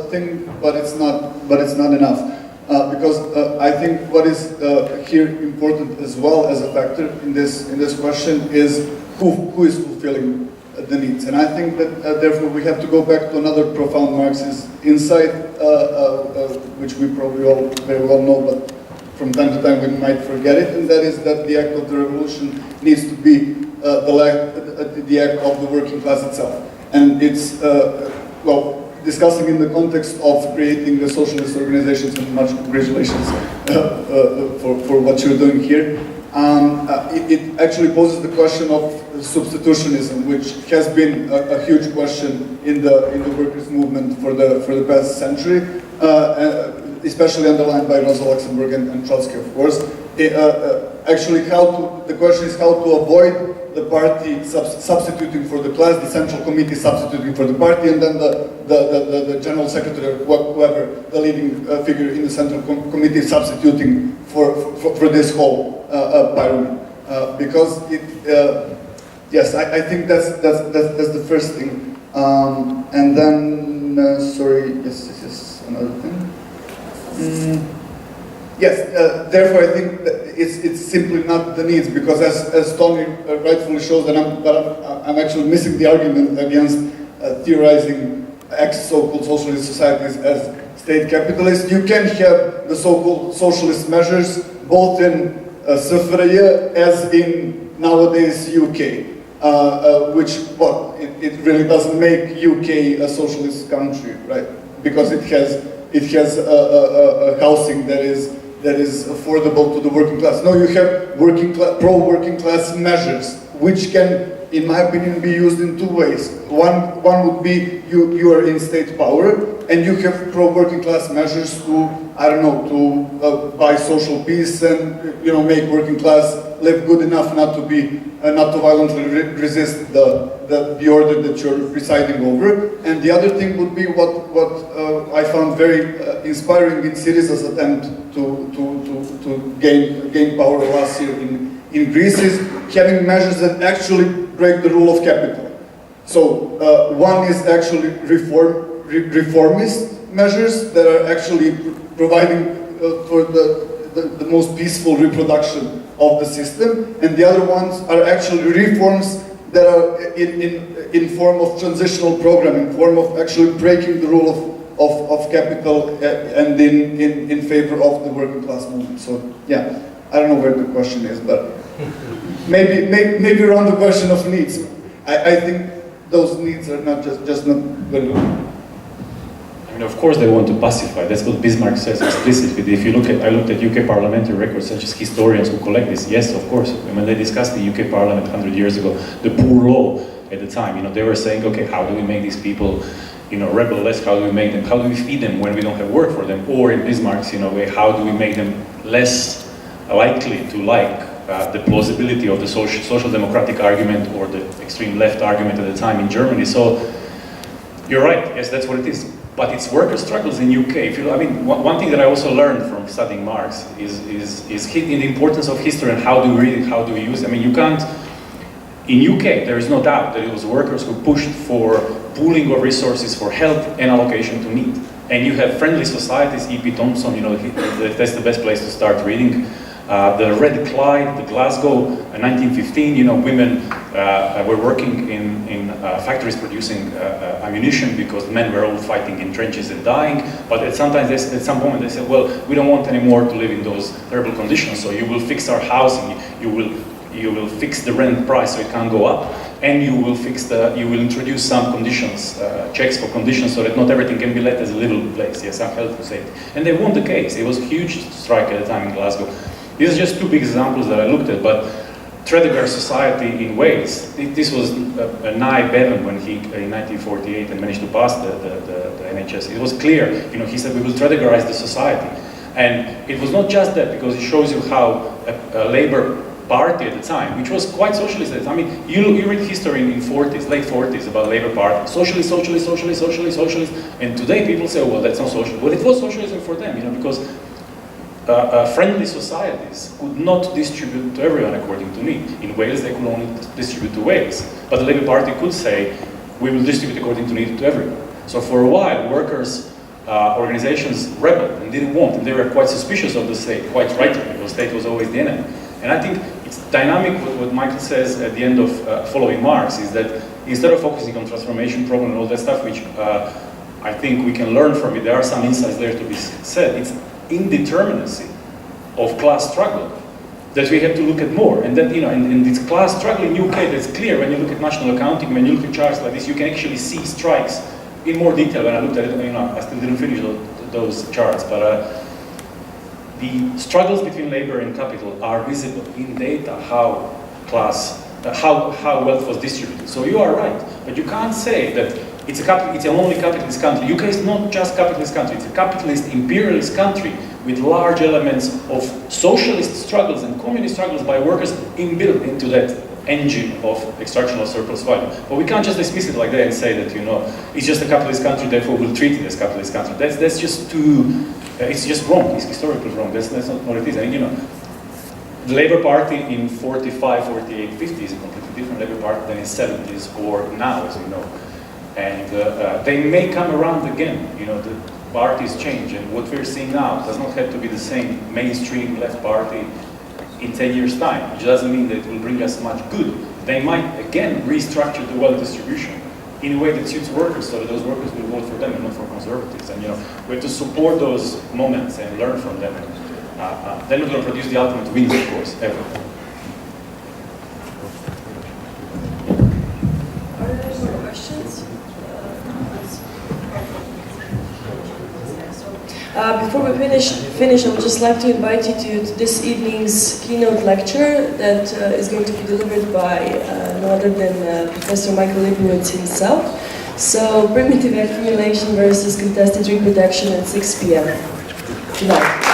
thing, but it's not enough. Because I think what is here important as well as a factor in this question is who is fulfilling the needs. And I think that therefore we have to go back to another profound Marxist insight, which we probably all very well know, but from time to time we might forget it, and that is that the act of the revolution needs to be the act of the working class itself. And it's, well, discussing in the context of creating the socialist organizations, and much congratulations for what you're doing here. it actually poses the question of substitutionism, which has been a huge question in the workers' movement for the past century, especially underlined by Rosa Luxemburg and Trotsky, of course. Actually, the question is how to avoid the party substituting for the class, the central committee substituting for the party, and then the general secretary, or whoever the leading figure in the central committee substituting for this whole pyramid. Because yes, I think that's the first thing. And then, sorry, yes, another thing. Yes, therefore I think that it's simply not the needs, because as Tony rightfully shows, that I'm actually missing the argument against theorizing so-called socialist societies as state capitalist. You can have the so-called socialist measures both in SFRJ as in nowadays UK, which it really doesn't make UK a socialist country, right? Because it has a housing that is affordable to the working class. No, you have pro-working class measures, which can, in my opinion, be used in two ways. One would be you are in state power, and you have pro-working class measures to, I don't know, to buy social peace and make working class live good enough not to violently resist the order that you're presiding over. And the other thing would be what I found very inspiring in Syriza's attempt to gain power last year in Greece is having measures that actually break the rule of capital. So one is actually reformist measures that are actually providing for the most peaceful reproduction of the system, and the other ones are actually reforms that are in form of transitional programming, form of actually breaking the rule of capital and in favor of the working class movement. So yeah, I don't know where the question is, but maybe around the question of needs. I think those needs are not just not very good. I mean, of course they want to pacify. That's what Bismarck says explicitly. If you I looked at UK parliamentary records, such as historians who collect this. Yes, of course. When they discussed the UK Parliament 100 years ago, the poor law at the time, they were saying, okay, how do we make these people, rebel-less? How do we make them? How do we feed them when we don't have work for them? Or in Bismarck's, way, how do we make them less likely to like the plausibility of the social democratic argument or the extreme left argument at the time in Germany? So you're right. Yes, that's what it is. But it's worker struggles in UK. One thing that I also learned from studying Marx is the importance of history and how do we read it, how do we use it. You can't. In UK, there is no doubt that it was workers who pushed for pooling of resources for health and allocation to need. And you have friendly societies. E.P. Thompson, that's the best place to start reading. The Red Clyde, the Glasgow, 1915, women were working in factories producing ammunition because men were all fighting in trenches and dying. But at some point they said, well, we don't want anymore to live in those terrible conditions, so you will fix our housing, you will fix the rent price so it can't go up, and you will introduce some conditions, checks for conditions, so that not everything can be let as a little place, some health and safety. And they won the case. It was a huge strike at the time in Glasgow. These are just two big examples that I looked at, but Tredegar Society in Wales, this was Nye Bevan when he, in 1948, and managed to pass the NHS. It was clear, he said, we will Tredegarize the society. And it was not just that, because it shows you how a Labour party at the time, which was quite socialist at the time. You read history in late 40s about Labour Party, socialist, and today people say, oh, well, that's not socialist. Well, it was socialism for them, because friendly societies could not distribute to everyone according to need. In Wales, they could only distribute to Wales. But the Labour Party could say, we will distribute according to need to everyone. So for a while, workers' organizations rebelled and didn't want, and they were quite suspicious of the state, quite rightly, because the state was always the enemy. And I think it's dynamic what Michael says at the end of following Marx, is that instead of focusing on transformation problem and all that stuff, which I think we can learn from it, there are some insights there to be said, it's indeterminacy of class struggle that we have to look at more. And that, in this class struggle in UK, that's clear when you look at national accounting, when you look at charts like this, you can actually see strikes in more detail. When I looked at it, I still didn't finish those charts, but the struggles between labor and capital are visible in data, how wealth was distributed. So you are right, but you can't say that it's an only capitalist country. UK is not just capitalist country, it's a capitalist imperialist country with large elements of socialist struggles and communist struggles by workers inbuilt into that engine of extractional surplus value. But we can't just dismiss it like that and say that, you know, it's just a capitalist country, therefore we'll treat it as capitalist country. That's just too, it's just wrong, it's historically wrong, that's not what it is. And you know, the Labour Party in 45, 48, 50 is a completely different Labour Party than in 70s or now, as we know. And they may come around again, you know, the parties change, and what we're seeing now does not have to be the same mainstream left party in 10 years' time, which doesn't mean that it will bring us much good. They might again restructure the wealth distribution in a way that suits workers, so that those workers will vote for them and not for conservatives. And you know, we have to support those moments and learn from them. Then we're going to produce the ultimate wins, of course, ever. Are there more questions? Before we finish, I would just like to invite you to this evening's keynote lecture that is going to be delivered by no other than Professor Michael Lebowitz himself. So, primitive accumulation versus contested reproduction at 6 p.m. tonight.